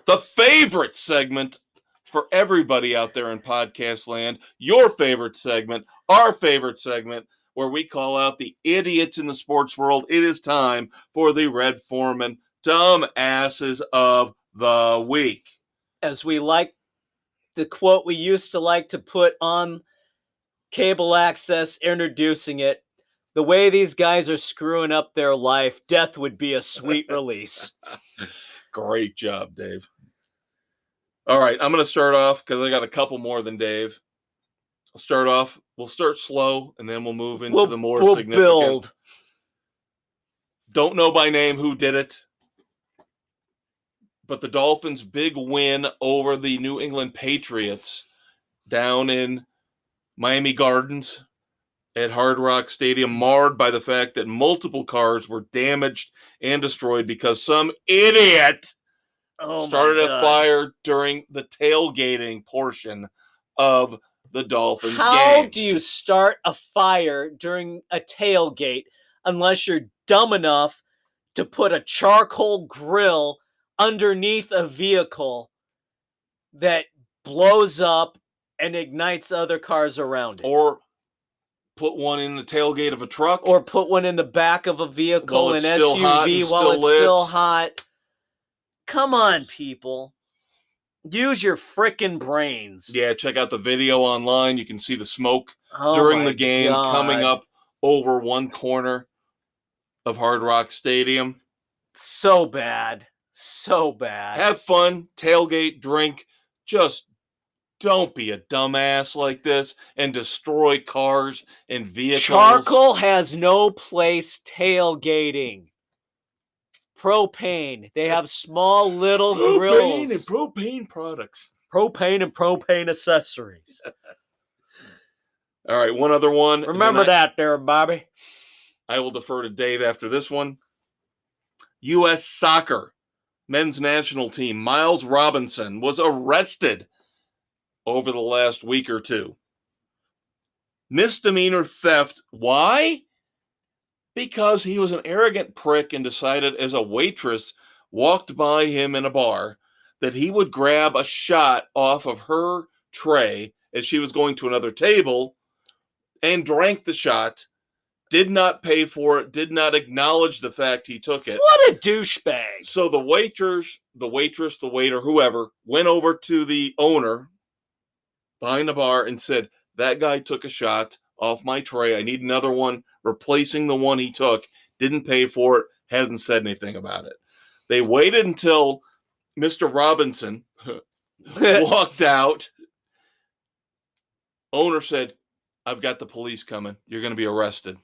the favorite segment for everybody out there in podcast land. Your favorite segment, our favorite segment, where we call out the idiots in the sports world. It is time for the Red Foreman Dumbasses of the Week. As we like the quote we used to like to put on cable access, introducing it, the way these guys are screwing up their life, death would be a sweet release. Great job, Dave. All right, I'm going to start off because I got a couple more than Dave. We'll start slow, and then we'll move into the more significant. Build. Don't know by name who did it, but the Dolphins' big win over the New England Patriots down in Miami Gardens at Hard Rock Stadium, marred by the fact that multiple cars were damaged and destroyed because some idiot started a fire during the tailgating portion of the Dolphins game. How do you start a fire during a tailgate unless you're dumb enough to put a charcoal grill underneath a vehicle that blows up and ignites other cars around it? Or put one in the tailgate of a truck. Or put one in the back of a vehicle, an SUV, while it's still hot. Come on, people. Use your frickin' brains. Yeah, check out the video online. You can see the smoke during the game coming up over one corner of Hard Rock Stadium. So bad. So bad. Have fun, tailgate, drink. Just don't be a dumbass like this and destroy cars and vehicles. Charcoal has no place tailgating. Propane. They have small little grills. Propane and propane products. Propane and propane accessories. All right, one other one. Remember that there, Bobby. I will defer to Dave after this one. U.S. Soccer men's national team Miles Robinson was arrested over the last week or two. Misdemeanor theft. Why? Because he was an arrogant prick and decided as a waitress walked by him in a bar that he would grab a shot off of her tray as she was going to another table and drank the shot, did not pay for it, did not acknowledge the fact he took it. What a douchebag. So the waitress, the waiter, whoever, went over to the owner behind the bar and said, that guy took a shot off my tray. I need another one, replacing the one he took. Didn't pay for it, hasn't said anything about it. They waited until Mr. Robinson walked out. Owner said, I've got the police coming. You're going to be arrested.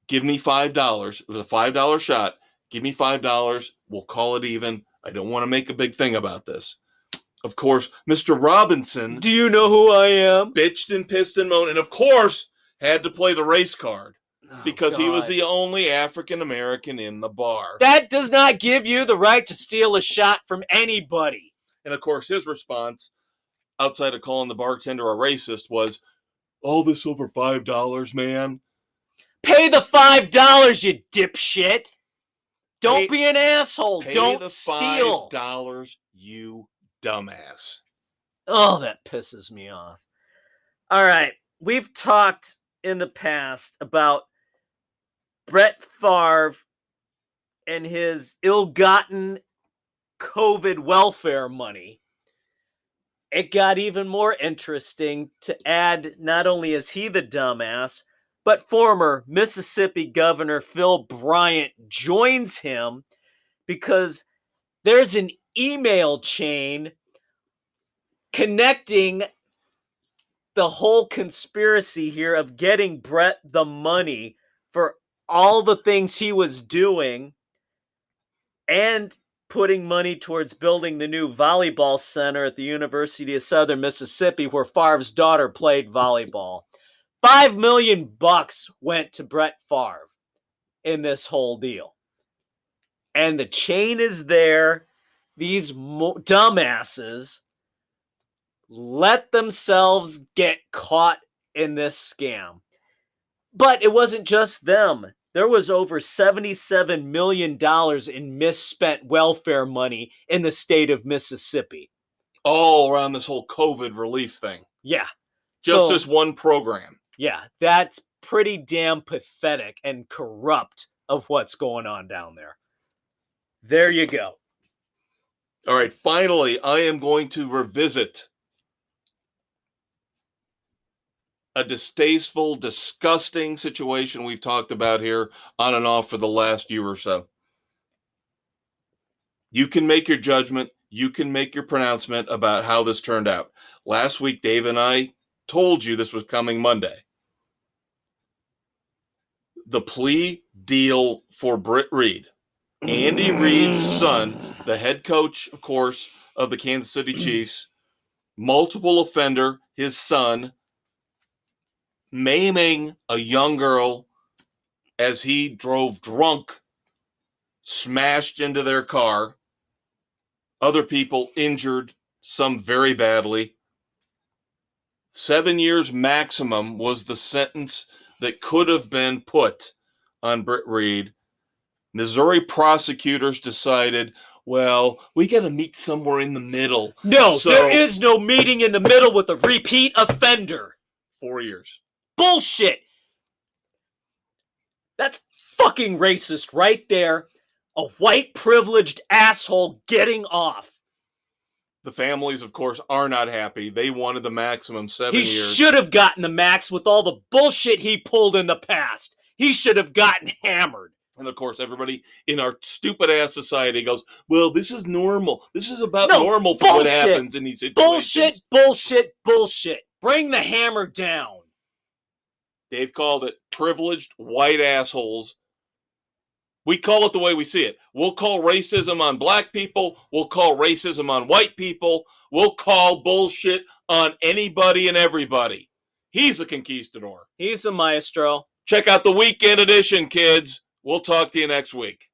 Give me $5. It was a $5 shot. Give me $5. We'll call it even. I don't want to make a big thing about this. Of course, Mr. Robinson... Do you know who I am? Bitched and pissed and moaned, and of course, had to play the race card because he was the only African-American in the bar. That does not give you the right to steal a shot from anybody. And of course, his response, outside of calling the bartender a racist, was, all this over $5, man. Pay the $5, you dipshit. Don't be an asshole. Don't steal. $5, you dumbass. Oh, that pisses me off. All right. We've talked in the past about Brett Favre and his ill-gotten COVID welfare money. It got even more interesting to add, not only is he the dumbass, but former Mississippi Governor Phil Bryant joins him because there's an email chain connecting the whole conspiracy here of getting Brett the money for all the things he was doing and putting money towards building the new volleyball center at the University of Southern Mississippi where Favre's daughter played volleyball. $5 million went to Brett Favre in this whole deal. And the chain is there. These dumbasses let themselves get caught in this scam. But it wasn't just them. There was over $77 million in misspent welfare money in the state of Mississippi. All around this whole COVID relief thing. Yeah. Just this one program. Yeah, that's pretty damn pathetic and corrupt of what's going on down there. There you go. All right, finally, I am going to revisit a distasteful, disgusting situation we've talked about here on and off for the last year or so. You can make your judgment. You can make your pronouncement about how this turned out. Last week, Dave and I told you this was coming Monday. The plea deal for Britt Reed. Andy Reid's son, the head coach, of course, of the Kansas City Chiefs, multiple offender, his son, maiming a young girl as he drove drunk, smashed into their car. Other people injured, some very badly. 7 years maximum was the sentence that could have been put on Britt Reed. Missouri prosecutors decided, well, we got to meet somewhere in the middle. No, there is no meeting in the middle with a repeat offender. 4 years. Bullshit. That's fucking racist right there. A white privileged asshole getting off. The families, of course, are not happy. They wanted the maximum 7 years. He should have gotten the max with all the bullshit he pulled in the past. He should have gotten hammered. And of course, everybody in our stupid-ass society goes, well, this is normal. This is about normal for what happens in these situations. Bullshit. Bring the hammer down. They've called it privileged white assholes. We call it the way we see it. We'll call racism on black people. We'll call racism on white people. We'll call bullshit on anybody and everybody. He's a conquistador. He's a maestro. Check out the weekend edition, kids. We'll talk to you next week.